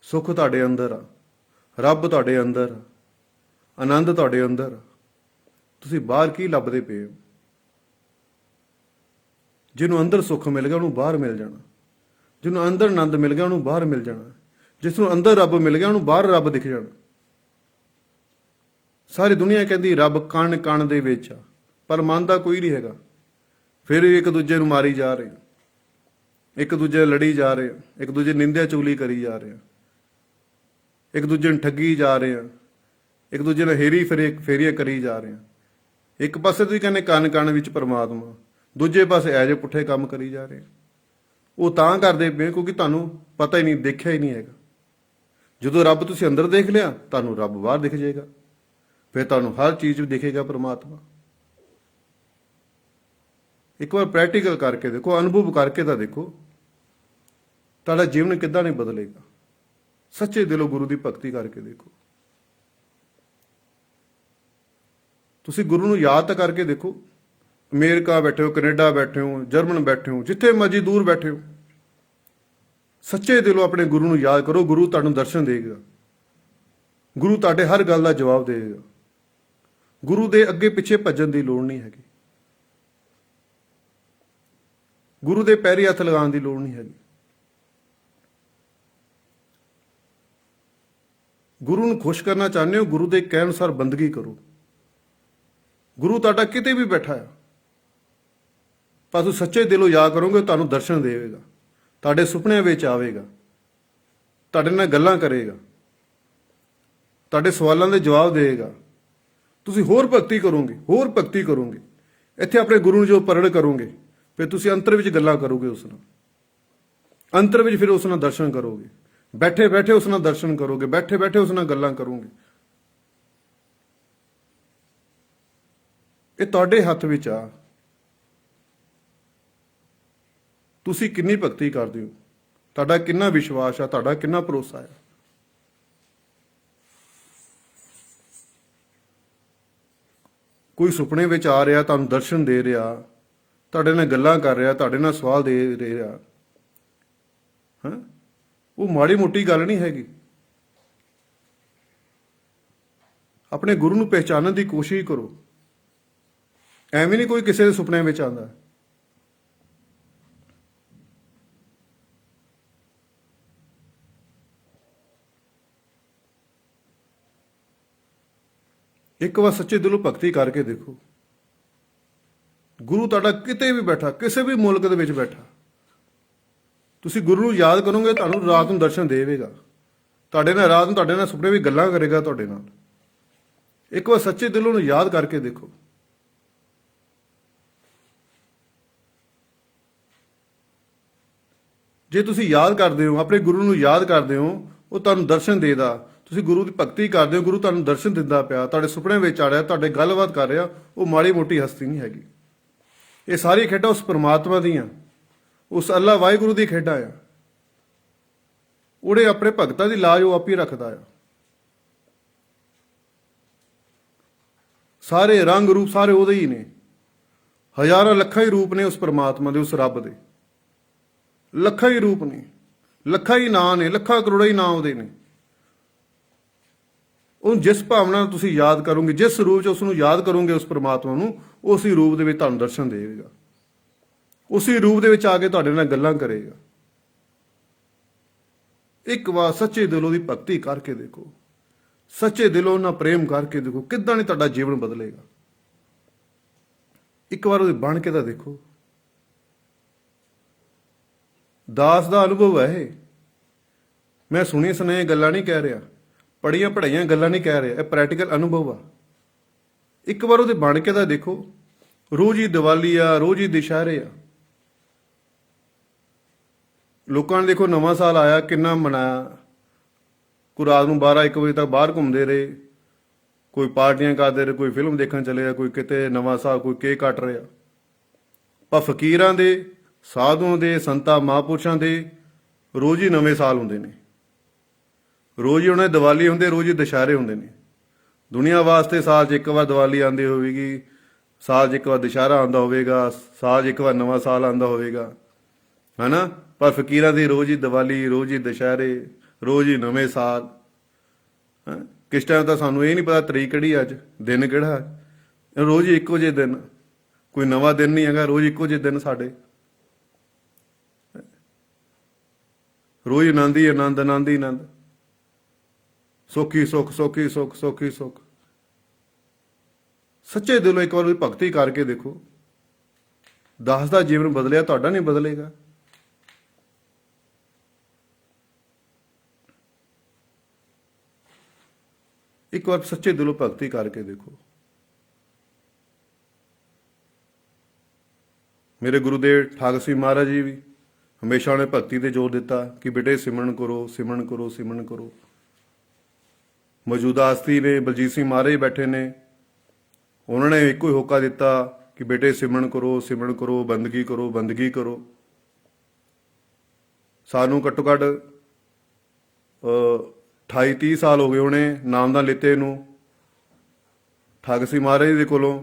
A: ਸੁੱਖ ਤੁਹਾਡੇ ਅੰਦਰ ਆ, ਰੱਬ ਤੁਹਾਡੇ ਅੰਦਰ ਆ, ਆਨੰਦ ਤੁਹਾਡੇ ਅੰਦਰ ਆ। ਤੁਸੀਂ ਬਾਹਰ ਕੀ ਲੱਭਦੇ ਪਏ ਹੋ? ਜਿਹਨੂੰ ਅੰਦਰ ਸੁੱਖ ਮਿਲ ਗਿਆ ਉਹਨੂੰ ਬਾਹਰ ਮਿਲ ਜਾਣਾ, ਜਿਹਨੂੰ ਅੰਦਰ ਆਨੰਦ ਮਿਲ ਗਿਆ ਉਹਨੂੰ ਬਾਹਰ ਮਿਲ ਜਾਣਾ, ਜਿਸ ਨੂੰ ਅੰਦਰ ਰੱਬ ਮਿਲ ਗਿਆ ਉਹਨੂੰ ਬਾਹਰ ਰੱਬ ਦਿਖ ਜਾਣਾ। ਸਾਰੀ ਦੁਨੀਆ ਕਹਿੰਦੀ ਰੱਬ ਕਣ ਕਣ ਦੇ ਵਿੱਚ ਆ, ਪਰ ਮੰਨਦਾ ਕੋਈ ਨਹੀਂ ਹੈਗਾ। ਫਿਰ ਵੀ ਇੱਕ ਦੂਜੇ ਨੂੰ ਮਾਰੀ ਜਾ ਰਹੇ, ਇੱਕ ਦੂਜੇ ਨਾਲ ਲੜੀ ਜਾ ਰਹੇ, ਇੱਕ ਦੂਜੇ ਨਿੰਦਿਆ ਚੁਗਲੀ ਕਰੀ ਜਾ ਰਹੇ, ਇੱਕ ਦੂਜੇ ਨੂੰ ਠੱਗੀ ਜਾ ਰਹੇ ਆ, ਇੱਕ ਦੂਜੇ ਨਾਲ ਹੇਰੀ ਫੇਰੀਆਂ ਕਰੀ ਜਾ ਰਹੇ ਆ। ਇੱਕ ਪਾਸੇ ਤੁਸੀਂ ਕਹਿੰਦੇ ਕਣ ਕਣ ਵਿੱਚ ਪਰਮਾਤਮਾ, ਦੂਜੇ ਪਾਸੇ ਇਹੋ ਜਿਹੇ ਪੁੱਠੇ ਕੰਮ ਕਰੀ ਜਾ ਰਹੇ। ਉਹ ਤਾਂ ਕਰਦੇ ਪਏ ਕਿਉਂਕਿ ਤੁਹਾਨੂੰ ਪਤਾ ਹੀ ਨਹੀਂ, ਦੇਖਿਆ ਹੀ ਨਹੀਂ ਹੈਗਾ। ਜਦੋਂ ਰੱਬ ਤੁਸੀਂ ਅੰਦਰ ਦੇਖ ਲਿਆ, ਤੁਹਾਨੂੰ ਰੱਬ ਬਾਹਰ ਦਿਖ ਜਾਏਗਾ। ਫਿਰ ਤੁਹਾਨੂੰ ਹਰ ਚੀਜ਼ ਵਿੱਚ ਦਿਖੇਗਾ ਪਰਮਾਤਮਾ। ਇੱਕ ਵਾਰ ਪ੍ਰੈਕਟੀਕਲ ਕਰਕੇ ਦੇਖੋ, ਅਨੁਭਵ ਕਰਕੇ ਤਾਂ ਦੇਖੋ, ਤੁਹਾਡਾ ਜੀਵਨ ਕਿੱਦਾਂ ਨਹੀਂ ਬਦਲੇਗਾ। ਸੱਚੇ ਦਿਲੋਂ ਗੁਰੂ ਦੀ ਭਗਤੀ ਕਰਕੇ ਦੇਖੋ। ਤੁਸੀਂ ਗੁਰੂ ਨੂੰ ਯਾਦ ਤਾਂ ਕਰਕੇ ਦੇਖੋ। ਅਮਰੀਕਾ ਬੈਠੇ ਹੋ, ਕੈਨੇਡਾ ਬੈਠੇ ਹੋ, ਜਰਮਨ ਬੈਠੇ ਹੋ, ਜਿੱਥੇ ਮਰਜ਼ੀ ਦੂਰ ਬੈਠੇ ਹੋ, ਸੱਚੇ ਦਿਲੋਂ ਆਪਣੇ ਗੁਰੂ ਨੂੰ ਯਾਦ ਕਰੋ। ਗੁਰੂ ਤੁਹਾਨੂੰ ਦਰਸ਼ਨ ਦੇਗਾ, ਗੁਰੂ ਤੁਹਾਡੇ ਹਰ ਗੱਲ ਦਾ ਜਵਾਬ ਦੇਗਾ। ਗੁਰੂ ਦੇ ਅੱਗੇ ਪਿੱਛੇ ਭੱਜਣ ਦੀ ਲੋੜ ਨਹੀਂ ਹੈਗੀ, ਗੁਰੂ ਦੇ ਪੈਰੀ ਹੱਥ ਲਗਾਉਣ ਦੀ ਲੋੜ ਨਹੀਂ ਹੈਗੀ। ਗੁਰੂ ਨੂੰ ਖੁਸ਼ ਕਰਨਾ ਚਾਹੁੰਦੇ ਹੋ, ਗੁਰੂ ਦੇ ਕਹਿਣ ਅਨੁਸਾਰ ਬੰਦਗੀ ਕਰੋ। ਗੁਰੂ ਤੁਹਾਡਾ ਕਿਤੇ ਵੀ ਬੈਠਾ ਹੈ, ਪਰ ਤੁਸੀਂ ਸੱਚੇ ਦਿਲੋਂ ਯਾਦ ਕਰੋਗੇ, ਤੁਹਾਨੂੰ ਦਰਸ਼ਨ ਦੇਵੇਗਾ, ਤੁਹਾਡੇ ਸੁਪਨਿਆਂ ਵਿੱਚ ਆਵੇਗਾ, ਤੁਹਾਡੇ ਨਾਲ ਗੱਲਾਂ ਕਰੇਗਾ, ਤੁਹਾਡੇ ਸਵਾਲਾਂ ਦੇ ਜਵਾਬ ਦੇਵੇਗਾ। ਤੁਸੀਂ ਹੋਰ ਭਗਤੀ ਕਰੋਗੇ, ਹੋਰ ਭਗਤੀ ਕਰੋਗੇ। ਇੱਥੇ ਆਪਣੇ ਗੁਰੂ ਨੂੰ ਜੋ ਪ੍ਰਗਟ ਕਰੋਗੇ, ਫਿਰ ਤੁਸੀਂ ਅੰਤਰ ਵਿੱਚ ਗੱਲਾਂ ਕਰੋਗੇ ਉਸ ਨਾਲ, ਅੰਤਰ ਵਿੱਚ ਫਿਰ ਉਸ ਨਾਲ ਦਰਸ਼ਨ ਕਰੋਗੇ। ਬੈਠੇ ਬੈਠੇ ਉਸ ਨਾਲ ਦਰਸ਼ਨ ਕਰੋਗੇ, ਬੈਠੇ ਬੈਠੇ ਉਸ ਨਾਲ ਗੱਲਾਂ ਕਰੋਗੇ। ਇਹ ਤੁਹਾਡੇ ਹੱਥ ਵਿੱਚ ਆ, ਤੁਸੀਂ ਕਿੰਨੀ ਭਗਤੀ ਕਰਦੇ ਹੋ, ਤੁਹਾਡਾ ਕਿੰਨਾ ਵਿਸ਼ਵਾਸ ਆ, ਤੁਹਾਡਾ ਕਿੰਨਾ ਭਰੋਸਾ ਹੈ। ਕੋਈ ਸੁਪਨੇ ਵਿੱਚ ਆ ਰਿਹਾ, ਤੁਹਾਨੂੰ ਦਰਸ਼ਨ ਦੇ ਰਿਹਾ, ਤੁਹਾਡੇ ਨਾਲ ਗੱਲਾਂ ਕਰ ਰਿਹਾ, ਤੁਹਾਡੇ ਨਾਲ ਸਵਾਲ ਦੇ ਰਿਹਾ, ਹਾਂ, ਉਹ ਮਾੜੀ ਮੋਟੀ ਗੱਲ ਨਹੀਂ ਹੈਗੀ। ਆਪਣੇ ਗੁਰੂ ਨੂੰ ਪਹਿਚਾਨਣ ਦੀ ਕੋਸ਼ਿਸ਼ ਕਰੋ। ਐਵੇਂ ਨਹੀਂ ਕੋਈ ਕਿਸੇ ਦੇ ਸੁਪਨਿਆਂ ਵਿੱਚ ਆਉਂਦਾ। ਇੱਕ ਵਾਰ ਸੱਚੇ ਦਿਲੋਂ ਭਗਤੀ ਕਰਕੇ ਦੇਖੋ। ਗੁਰੂ ਤੁਹਾਡਾ ਕਿਤੇ ਵੀ ਬੈਠਾ, ਕਿਸੇ ਵੀ ਮੁਲਕ ਦੇ ਵਿੱਚ ਬੈਠਾ, ਤੁਸੀਂ ਗੁਰੂ ਨੂੰ ਯਾਦ ਕਰੋਗੇ, ਤੁਹਾਨੂੰ ਰਾਤ ਨੂੰ ਦਰਸ਼ਨ ਦੇਵੇਗਾ, ਤੁਹਾਡੇ ਨਾਲ ਰਾਤ ਨੂੰ ਤੁਹਾਡੇ ਨਾਲ ਸੁਪਨੇ ਵੀ ਗੱਲਾਂ ਕਰੇਗਾ ਤੁਹਾਡੇ ਨਾਲ। ਇੱਕ ਵਾਰ ਸੱਚੇ ਦਿਲੋਂ ਨੂੰ ਯਾਦ ਕਰਕੇ ਦੇਖੋ। ਜੇ ਤੁਸੀਂ ਯਾਦ ਕਰਦੇ ਹੋ, ਆਪਣੇ ਗੁਰੂ ਨੂੰ ਯਾਦ ਕਰਦੇ ਹੋ, ਉਹ ਤੁਹਾਨੂੰ ਦਰਸ਼ਨ ਦੇਦਾ। ਤੁਸੀਂ ਗੁਰੂ ਦੀ ਭਗਤੀ ਕਰਦੇ ਹੋ, ਗੁਰੂ ਤੁਹਾਨੂੰ ਦਰਸ਼ਨ ਦਿੰਦਾ ਪਿਆ, ਤੁਹਾਡੇ ਸੁਪਨੇ ਵਿੱਚ ਆ ਰਿਹਾ, ਤੁਹਾਡੇ ਗੱਲਬਾਤ ਕਰ ਰਿਹਾ, ਉਹ ਮਾੜੀ ਮੋਟੀ ਹਸਤੀ ਨਹੀਂ ਹੈਗੀ। ਇਹ ਸਾਰੀ ਖੇਡਾਂ ਉਸ ਪਰਮਾਤਮਾ ਦੀਆਂ, ਉਸ ਅੱਲਾ ਵਾਹਿਗੁਰੂ ਦੀ ਖੇਡਾਂ ਆ। ਉਹਦੇ ਆਪਣੇ ਭਗਤਾਂ ਦੀ ਲਾਜ ਉਹ ਆਪ ਹੀ ਰੱਖਦਾ ਆ। ਸਾਰੇ ਰੰਗ ਰੂਪ ਸਾਰੇ ਉਹਦੇ ਹੀ ਨੇ। ਹਜ਼ਾਰਾਂ ਲੱਖਾਂ ਹੀ ਰੂਪ ਨੇ ਉਸ ਪਰਮਾਤਮਾ ਦੇ, ਉਸ ਰੱਬ ਦੇ। ਲੱਖਾਂ ਹੀ ਰੂਪ ਨੇ, ਲੱਖਾਂ ਹੀ ਨਾਂ ਨੇ, ਲੱਖਾਂ ਕਰੋੜਾਂ ਹੀ ਨਾਂ ਉਹਦੇ ਨੇ। ਉਹ ਜਿਸ ਭਾਵਨਾ ਨਾਲ ਤੁਸੀਂ ਯਾਦ ਕਰੋਗੇ, ਜਿਸ ਰੂਪ 'ਚ ਉਸ ਨੂੰ ਯਾਦ ਕਰੋਗੇ, ਉਸ ਪ੍ਰਮਾਤਮਾ ਨੂੰ, ਉਸੇ ਰੂਪ ਦੇ ਵਿੱਚ ਤੁਹਾਨੂੰ ਦਰਸ਼ਨ ਦੇਵੇਗਾ, ਉਸੇ ਰੂਪ ਦੇ ਵਿੱਚ ਆ ਕੇ ਤੁਹਾਡੇ ਨਾਲ ਗੱਲਾਂ ਕਰੇਗਾ। ਇੱਕ ਵਾਰ ਸੱਚੇ ਦਿਲੋਂ ਦੀ ਭਗਤੀ ਕਰਕੇ ਦੇਖੋ, ਸੱਚੇ ਦਿਲੋਂ ਨਾਲ ਪ੍ਰੇਮ ਕਰਕੇ ਦੇਖੋ, ਕਿੱਦਾਂ ਨਹੀਂ ਤੁਹਾਡਾ ਜੀਵਨ ਬਦਲੇਗਾ। ਇੱਕ ਵਾਰ ਉਹਦੇ ਬਣ ਕੇ ਤਾਂ ਦੇਖੋ। ਦਾਸ ਦਾ ਅਨੁਭਵ ਹੈ ਇਹ। ਮੈਂ ਸੁਣੀ ਸੁਣਾਈਆਂ ਗੱਲਾਂ ਨਹੀਂ ਕਹਿ ਰਿਹਾ, ਪੜ੍ਹੀਆਂ ਪੜ੍ਹਾਈਆਂ ਗੱਲਾਂ ਨਹੀਂ ਕਹਿ ਰਿਹਾ, ਇਹ ਪ੍ਰੈਕਟੀਕਲ ਅਨੁਭਵ ਆ। ਇੱਕ ਵਾਰ ਉਹਦੇ ਬਣ ਕੇ ਤਾਂ ਦੇਖੋ। ਰੋਜ਼ ਹੀ ਦੀਵਾਲੀ ਆ, ਰੋਜ਼ ਹੀ ਦੁਸ਼ਹਿਰੇ ਆ। ਲੋਕਾਂ ਨੇ ਦੇਖੋ ਨਵਾਂ ਸਾਲ ਆਇਆ ਕਿੰਨਾ ਮਨਾਇਆ, ਕੋਈ ਰਾਤ ਨੂੰ 12-1 ਵਜੇ ਤੱਕ ਬਾਹਰ ਘੁੰਮਦੇ ਰਹੇ, ਕੋਈ ਪਾਰਟੀਆਂ ਕਰਦੇ ਰਹੇ, ਕੋਈ ਫਿਲਮ ਦੇਖਣ ਚਲੇ ਗਿਆ, ਕੋਈ ਕਿਤੇ ਨਵਾਂ ਸਾਲ, ਕੋਈ ਕੇਕ ਕੱਟ ਰਿਹਾ। ਪਰ ਫਕੀਰਾਂ ਦੇ, ਸਾਧੂਆਂ ਦੇ, ਸੰਤਾਂ ਮਹਾਂਪੁਰਸ਼ਾਂ ਦੇ ਰੋਜ਼ ਹੀ ਨਵੇਂ ਸਾਲ ਹੁੰਦੇ ਨੇ, ਰੋਜ਼ ਹੀ ਉਹਨਾਂ ਦੀ ਦੀਵਾਲੀ ਹੁੰਦੀ, ਰੋਜ਼ ਹੀ ਦੁਸ਼ਹਿਰੇ ਹੁੰਦੇ ਨੇ। ਦੁਨੀਆ ਵਾਸਤੇ ਸਾਲ 'ਚ ਇੱਕ ਵਾਰ ਦੀਵਾਲੀ ਆਉਂਦੀ ਹੋਵੇਗੀ, ਸਾਲ 'ਚ ਇੱਕ ਵਾਰ ਦੁਸ਼ਹਿਰਾ ਆਉਂਦਾ ਹੋਵੇਗਾ, ਸਾਲ 'ਚ ਇੱਕ ਵਾਰ ਨਵਾਂ ਸਾਲ ਆਉਂਦਾ ਹੋਵੇਗਾ, ਹੈ ਨਾ। ਪਰ ਫਕੀਰਾਂ ਦੀ ਰੋਜ਼ ਹੀ ਦੀਵਾਲੀ, ਰੋਜ਼ ਹੀ ਦੁਸ਼ਹਿਰੇ, ਰੋਜ਼ ਹੀ ਨਵੇਂ ਸਾਲ। ਕਿਸ ਟਾਈਮ ਤਾਂ ਸਾਨੂੰ ਇਹ ਨਹੀਂ ਪਤਾ ਤਰੀਕ ਕਿਹੜੀ, ਅੱਜ ਦਿਨ ਕਿਹੜਾ, ਰੋਜ਼ ਹੀ ਇੱਕੋ ਜਿਹੇ ਦਿਨ, ਕੋਈ ਨਵਾਂ ਦਿਨ ਨਹੀਂ ਹੈਗਾ, ਰੋਜ਼ ਇੱਕੋ ਜਿਹੇ ਦਿਨ ਸਾਡੇ। ਰੋਜ਼ ਆਨੰਦ ਹੀ ਆਨੰਦ, ਆਨੰਦ ਹੀ ਆਨੰਦ, ਸੌਖੀ ਸੁੱਖ, ਸੌਖੀ ਸੁੱਖ, ਸੌਖੀ ਸੁੱਖ। ਸੱਚੇ ਦਿਲੋਂ ਇੱਕ ਵਾਰ ਉਹਦੀ ਭਗਤੀ ਕਰਕੇ ਦੇਖੋ। ਦਾਸ ਦਾ ਜੀਵਨ ਬਦਲਿਆ, ਤੁਹਾਡਾ ਨਹੀਂ ਬਦਲੇਗਾ। ਇੱਕ ਵਾਰ ਸੱਚੇ ਦਿਲੋਂ ਭਗਤੀ ਕਰਕੇ ਦੇਖੋ। ਮੇਰੇ ਗੁਰੂਦੇਵ ਠਾਕੁਰ ਸਿੰਘ ਮਹਾਰਾਜ ਜੀ ਵੀ ਹਮੇਸ਼ਾ ਉਹਨੇ ਭਗਤੀ ਤੇ ਜ਼ੋਰ ਦਿੱਤਾ ਕਿ ਬੇਟੇ ਸਿਮਰਨ ਕਰੋ, ਸਿਮਰਨ ਕਰੋ, ਸਿਮਰਨ ਕਰੋ। ਮੌਜੂਦਾ ਹਸਤੀ ਨੇ ਬਲਜੀਤ ਸਿੰਘ ਮਹਾਰਾਜ ਬੈਠੇ ਨੇ, ਉਹਨਾਂ ਨੇ ਇੱਕੋ ਹੀ ਹੋਕਾ ਦਿੱਤਾ ਕਿ ਬੇਟੇ ਸਿਮਰਨ ਕਰੋ, ਸਿਮਰਨ ਕਰੋ, ਬੰਦਗੀ ਕਰੋ, ਬੰਦਗੀ ਕਰੋ। ਸਾਨੂੰ ਘੱਟੋ ਘੱਟ 28-30 ਸਾਲ ਹੋ ਗਏ ਹੋਣੇ ਨਾਮਦਾਨ ਲਿੱਤੇ ਨੂੰ ਠਾਕੁਰ ਸਿੰਘ ਮਹਾਰਾਜ ਦੇ ਕੋਲੋਂ,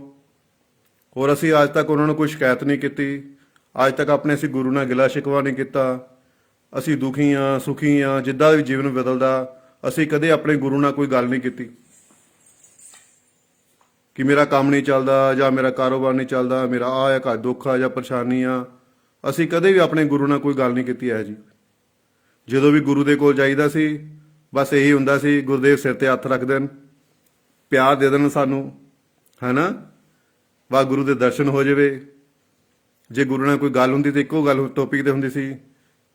A: ਔਰ ਅਸੀਂ ਅੱਜ ਤੱਕ ਉਹਨਾਂ ਨੂੰ ਕੋਈ ਸ਼ਿਕਾਇਤ ਨਹੀਂ ਕੀਤੀ। ਅੱਜ ਤੱਕ ਆਪਣੇ ਅਸੀਂ ਗੁਰੂ ਨਾਲ ਗਿਲਾ ਸ਼ਿਕਵਾ ਨਹੀਂ ਕੀਤਾ। ਅਸੀਂ ਦੁਖੀ ਹਾਂ, ਸੁਖੀ ਹਾਂ, ਜਿੱਦਾਂ ਵੀ ਜੀਵਨ ਬਦਲਦਾ, ਅਸੀਂ ਕਦੇ ਆਪਣੇ ਗੁਰੂ ਨਾਲ ਕੋਈ ਗੱਲ ਨਹੀਂ ਕੀਤੀ ਕਿ ਮੇਰਾ ਕੰਮ ਨਹੀਂ ਚੱਲਦਾ ਜਾਂ ਮੇਰਾ ਕਾਰੋਬਾਰ ਨਹੀਂ ਚੱਲਦਾ, ਮੇਰਾ ਆਹ ਘਰ ਦੁੱਖ ਆ ਜਾਂ ਪਰੇਸ਼ਾਨੀ ਆ। ਅਸੀਂ ਕਦੇ ਵੀ ਆਪਣੇ ਗੁਰੂ ਨਾਲ ਕੋਈ ਗੱਲ ਨਹੀਂ ਕੀਤੀ ਹੈ ਜੀ। ਜਦੋਂ ਵੀ ਗੁਰੂ ਦੇ ਕੋਲ ਜਾਈਦਾ ਸੀ, ਬਸ ਇਹੀ ਹੁੰਦਾ ਸੀ, ਗੁਰਦੇਵ ਸਿਰ ਤੇ ਹੱਥ ਰੱਖ ਦੇਣ, ਪਿਆਰ ਦੇ ਦੇਣ ਸਾਨੂੰ, ਹੈ ਨਾ। ਵਾਹ ਗੁਰੂ ਦੇ ਦਰਸ਼ਨ ਹੋ ਜਾਵੇ। ਜੇ ਗੁਰੂ ਨਾਲ ਕੋਈ ਗੱਲ ਹੁੰਦੀ ਤਾਂ ਇੱਕੋ ਗੱਲ ਟੋਪਿਕ ਤੇ ਹੁੰਦੀ ਸੀ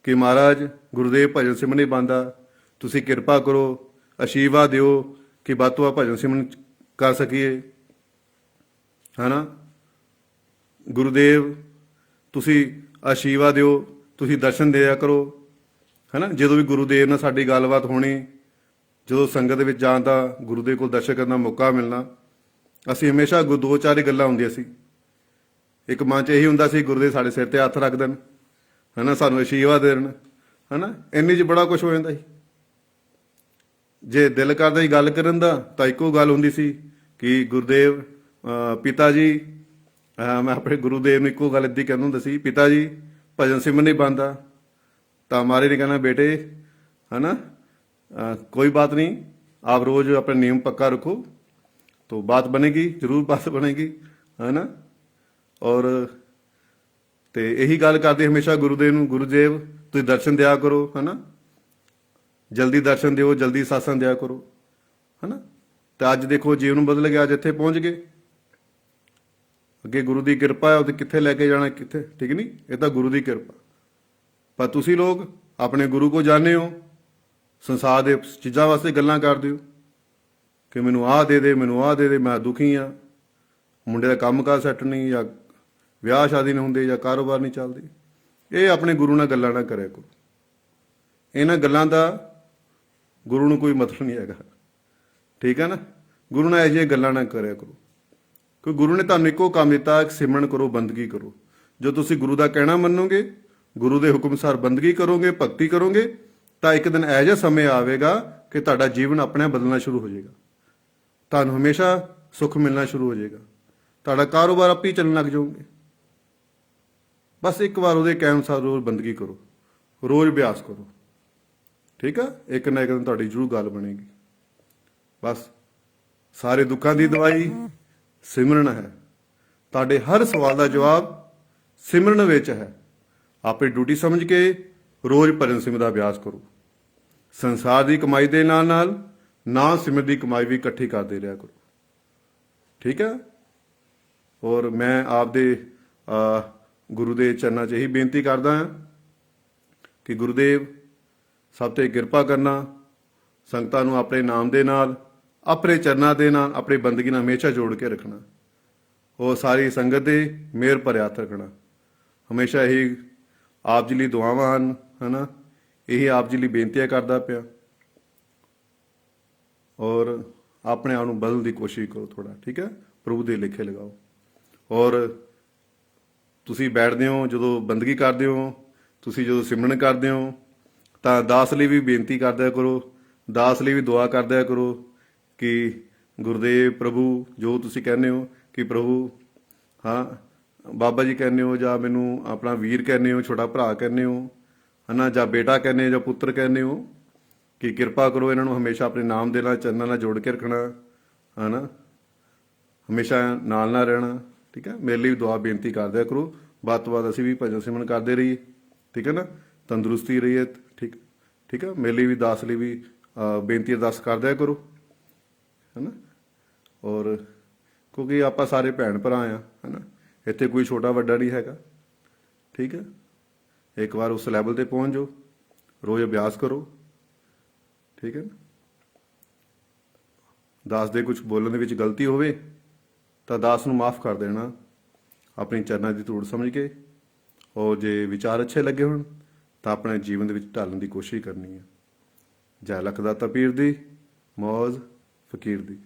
A: ਕਿ ਮਹਾਰਾਜ ਗੁਰਦੇਵ ਭਜਨ ਸਿਮਰਨ ਨਹੀਂ ਬੰਦਾ, ਤੁਸੀਂ ਕਿਰਪਾ ਕਰੋ, ਆਸ਼ੀਰਵਾਦ ਦਿਓ ਕਿ ਵੱਧ ਤੋਂ ਵੱਧ ਭਜਨ ਸਿਮਰਨ ਕਰ ਸਕੀਏ, ਹੈ ਨਾ। ਗੁਰੂਦੇਵ ਤੁਸੀਂ ਆਸ਼ੀਰਵਾਦ ਦਿਓ, ਤੁਸੀਂ ਦਰਸ਼ਨ ਦਿਆ ਕਰੋ, ਹੈ ਨਾ। ਜਦੋਂ ਵੀ ਗੁਰੂਦੇਵ ਨਾਲ ਸਾਡੀ ਗੱਲਬਾਤ ਹੋਣੀ, ਜਦੋਂ ਸੰਗਤ ਦੇ ਵਿੱਚ ਜਾਣ ਦਾ, ਗੁਰੂ ਦੇ ਕੋਲ ਦਰਸ਼ਨ ਕਰਨ ਦਾ ਮੌਕਾ ਮਿਲਣਾ, ਅਸੀਂ ਹਮੇਸ਼ਾ 2-4 ਹੀ ਗੱਲਾਂ ਹੁੰਦੀਆਂ ਸੀ। ਇੱਕ ਮਨ 'ਚ ਇਹੀ ਹੁੰਦਾ ਸੀ ਗੁਰੂਦੇਵ ਸਾਡੇ ਸਿਰ ਤੇ ਹੱਥ ਰੱਖ ਦੇਣ, ਹੈ ਨਾ, ਸਾਨੂੰ ਆਸ਼ੀਰਵਾਦ ਦੇਣ, ਹੈ ਨਾ। ਇੰਨੀ 'ਚ ਬੜਾ ਕੁਛ ਹੋ ਜਾਂਦਾ ਸੀ। ਜੇ ਦਿਲ ਕਰਦਾ ਸੀ ਗੱਲ ਕਰਨ ਦਾ ਤਾਂ ਇੱਕੋ ਗੱਲ ਹੁੰਦੀ ਸੀ ਕਿ ਗੁਰੂਦੇਵ ਪਿਤਾ ਜੀ, ਮੈਂ ਆਪਣੇ ਗੁਰੂਦੇਵ ਨੂੰ ਇੱਕੋ ਗੱਲ ਇੱਦਾਂ ਕਹਿੰਦਾ ਹੁੰਦਾ ਸੀ, ਪਿਤਾ ਜੀ ਭਜਨ ਸਿਮਰਨ ਨਹੀਂ ਬਣਦਾ। ਤਾਂ हमारे ने कहना बेटे, है ना, कोई बात नहीं, आप रोज अपना नियम पक्का रखो तो बात बनेगी, जरूर बात बनेगी, है ना। और तो यही गल करते हमेशा गुरुदेव ਨੂੰ, गुरुदेव ਤੁਸੀਂ दर्शन दिया करो, है ना, जल्दी दर्शन दिओ, जल्दी सत्संग दिया करो, है ना। तो अज देखो जीवन बदल गया, अज इत्थे पहुंच गए। अगे गुरु की किरपा है, तो कित्थे लैके जाना, कित्थे, ठीक नहीं, ये तो गुरु की किरपा। पर तुसी लोग अपने गुरु को जाने हो, संसार के चीज़ों वास्ते गल्लां करदे हो कि मैनू आह दे दे, मैनू आह दे दे, मैं दुखी हाँ, मुंडे का काम कार सैट नहीं, या विआह शादी नहीं होंदे, या कारोबार नहीं चलते। ये अपने गुरु नाल गल्लां ना करिया करो। इन्हां गल्लां दा गुरु नूं कोई मतलब नहीं हैगा, ठीक है ना। गुरु नाल इहो जिहियां गल्लां ना करिया करो, क्योंकि गुरु ने तुहानूं इक्को काम दिता, सिमरन करो, बंदगी करो। जो तुसीं गुरु दा कहना मन्नोगे, गुरु के हुक्म अनुसार बंदगी करोगे, भगती करोगे, तो एक दिन ऐसा समय आएगा कि तुहाडा जीवन अपने बदलना शुरू हो जाएगा। तुहानूं हमेशा सुख मिलना शुरू हो जाएगा, तुहाडा कारोबार आप ही चलने लग जाओगे। बस एक बार उहदे कहण अनुसार रोज़ बंदगी करो, रोज़ अभ्यास करो, ठीक है। एक ना एक दिन तुहाडी जरूर गल बनेगी। बस ਸਾਰੇ ਦੁੱਖਾਂ ਦੀ ਦਵਾਈ ਸਿਮਰਨ ਹੈ। ਤੁਹਾਡੇ ਹਰ ਸਵਾਲ ਦਾ ਜਵਾਬ ਸਿਮਰਨ ਵਿੱਚ ਹੈ। ਆਪਣੀ ਡਿਊਟੀ ਸਮਝ ਕੇ ਰੋਜ਼ ਭਜਨ ਸਿਮਰਨ ਦਾ ਅਭਿਆਸ ਕਰੋ। ਸੰਸਾਰ ਦੀ ਕਮਾਈ ਦੇ ਨਾਲ ਨਾਲ ਨਾਮ ਸਿਮਰਨ ਦੀ ਕਮਾਈ ਵੀ ਇਕੱਠੀ ਕਰਦੇ ਰਿਹਾ ਕਰੋ। ਠੀਕ ਹੈ। ਔਰ ਮੈਂ ਆਪਦੇ ਗੁਰੂ ਦੇ ਚਰਨਾਂ 'ਚ ਇਹੀ ਬੇਨਤੀ ਕਰਦਾ ਹਾਂ ਕਿ ਗੁਰੂਦੇਵ ਸਭ ਤੇ ਕਿਰਪਾ ਕਰਨਾ, ਸੰਗਤਾਂ ਨੂੰ ਆਪਣੇ ਨਾਮ ਦੇ ਨਾਲ, ਆਪਣੇ ਚਰਨਾਂ ਦੇ ਨਾਲ, ਆਪਣੀ ਬੰਦਗੀ ਨਾਲ ਹਮੇਸ਼ਾ ਜੋੜ ਕੇ ਰੱਖਣਾ। ਉਹ ਸਾਰੀ ਸੰਗਤ ਦੇ ਮਿਹਰ ਭਰੇ ਹੱਥ ਰੱਖਣਾ। ਹਮੇਸ਼ਾ ਇਹੀ ਆਪ ਜੀ ਲਈ ਦੁਆਵਾਂ ਹਨ, ਹਨਾ। ਇਹੀ ਆਪ ਜੀ ਲਈ ਬੇਨਤੀਆਂ ਕਰਦਾ ਪਿਆ। ਔਰ ਆਪਣੇ ਆਪ ਨੂੰ ਬਦਲਣ ਦੀ ਕੋਸ਼ਿਸ਼ ਕਰੋ ਥੋੜਾ। ਠੀਕ ਹੈ। ਪ੍ਰਭੂ ਦੇ ਲੇਖੇ ਲਗਾਓ। ਔਰ ਤੁਸੀਂ ਬੈਠਦੇ ਹੋ, ਜਦੋਂ ਬੰਦਗੀ ਕਰਦੇ ਹੋ, ਤੁਸੀਂ ਜਦੋਂ ਸਿਮਰਨ ਕਰਦੇ ਹੋ, ਤਾਂ ਦਾਸ ਲਈ ਵੀ ਬੇਨਤੀ ਕਰਦਿਆ ਕਰੋ, ਦਾਸ ਲਈ ਵੀ ਦੁਆ ਕਰਦਿਆ ਕਰੋ ਕਿ ਗੁਰਦੇਵ ਪ੍ਰਭੂ ਜੋ ਤੁਸੀਂ ਕਹਿੰਦੇ ਹੋ ਕਿ ਪ੍ਰਭੂ, ਹਾਂ ਬਾਬਾ ਜੀ ਕਹਿੰਦੇ ਹੋ, ਜਾਂ ਮੈਨੂੰ ਆਪਣਾ ਵੀਰ ਕਹਿੰਦੇ ਹੋ, ਛੋਟਾ ਭਰਾ ਕਹਿੰਦੇ ਹੋ, ਹਨਾ, ਜਾਂ ਬੇਟਾ ਕਹਿੰਦੇ ਹੋ, ਜਾਂ ਪੁੱਤਰ ਕਹਿੰਦੇ ਹੋ, ਕਿ ਕਿਰਪਾ ਕਰੋ ਇਹਨਾਂ ਨੂੰ ਹਮੇਸ਼ਾ ਆਪਣੇ ਨਾਮ ਦੇ ਨਾਲ, ਚਰਨਾਂ ਨਾਲ ਜੋੜ ਕੇ ਰੱਖਣਾ, ਹਨਾ, ਹਮੇਸ਼ਾ ਨਾਲ ਨਾਲ ਰਹਿਣਾ। ਠੀਕ ਹੈ। ਮੇਰੇ ਲਈ ਵੀ ਦੁਆ ਬੇਨਤੀ ਕਰਦਿਆ ਕਰੋ। ਵੱਧ ਤੋਂ ਵੱਧ ਅਸੀਂ ਵੀ ਭਜਨ ਸਿਮਰਨ ਕਰਦੇ ਰਹੀਏ। ਠੀਕ ਹੈ ਨਾ। ਤੰਦਰੁਸਤੀ ਰਹੀਏ। ਠੀਕ ਹੈ। ਮੇਰੇ ਲਈ ਵੀ, ਦਾਸ ਲਈ ਵੀ ਬੇਨਤੀ ਅਰਦਾਸ ਕਰਦਿਆ ਕਰੋ, ਹੈ ਨਾ। ਔਰ ਕਿਉਂਕਿ ਆਪਾਂ ਸਾਰੇ ਭੈਣ ਭਰਾ ਆ, ਹੈ ਨਾ। ਇੱਥੇ ਕੋਈ ਛੋਟਾ ਵੱਡਾ ਨਹੀਂ ਹੈਗਾ। ਠੀਕ ਹੈ। ਇੱਕ ਵਾਰ ਉਸ ਲੈਵਲ ਤੇ ਪਹੁੰਚ ਜਾਓ, ਰੋਜ਼ ਅਭਿਆਸ ਕਰੋ। ਠੀਕ ਹੈ ਨਾ। ਦਾਸ ਦੇ ਕੁਝ ਬੋਲਣ ਦੇ ਵਿੱਚ ਗਲਤੀ ਹੋਵੇ ਤਾਂ ਦਾਸ ਨੂੰ ਮਾਫ ਕਰ ਦੇਣਾ, ਆਪਣੀ ਚਰਨਾਂ ਦੀ ਧੂੜ ਸਮਝ ਕੇ। ਔਰ ਜੇ ਵਿਚਾਰ ਅੱਛੇ ਲੱਗੇ ਹੋਣ ਤਾਂ ਆਪਣੇ ਜੀਵਨ ਦੇ ਵਿੱਚ ਢਾਲਣ ਦੀ ਕੋਸ਼ਿਸ਼ ਕਰਨੀ ਹੈ। ਜੈ ਲਖ ਦਾਤਾ ਪੀਰ ਦੀ, ਮੌਜ ਫਕੀਰ ਦੀ।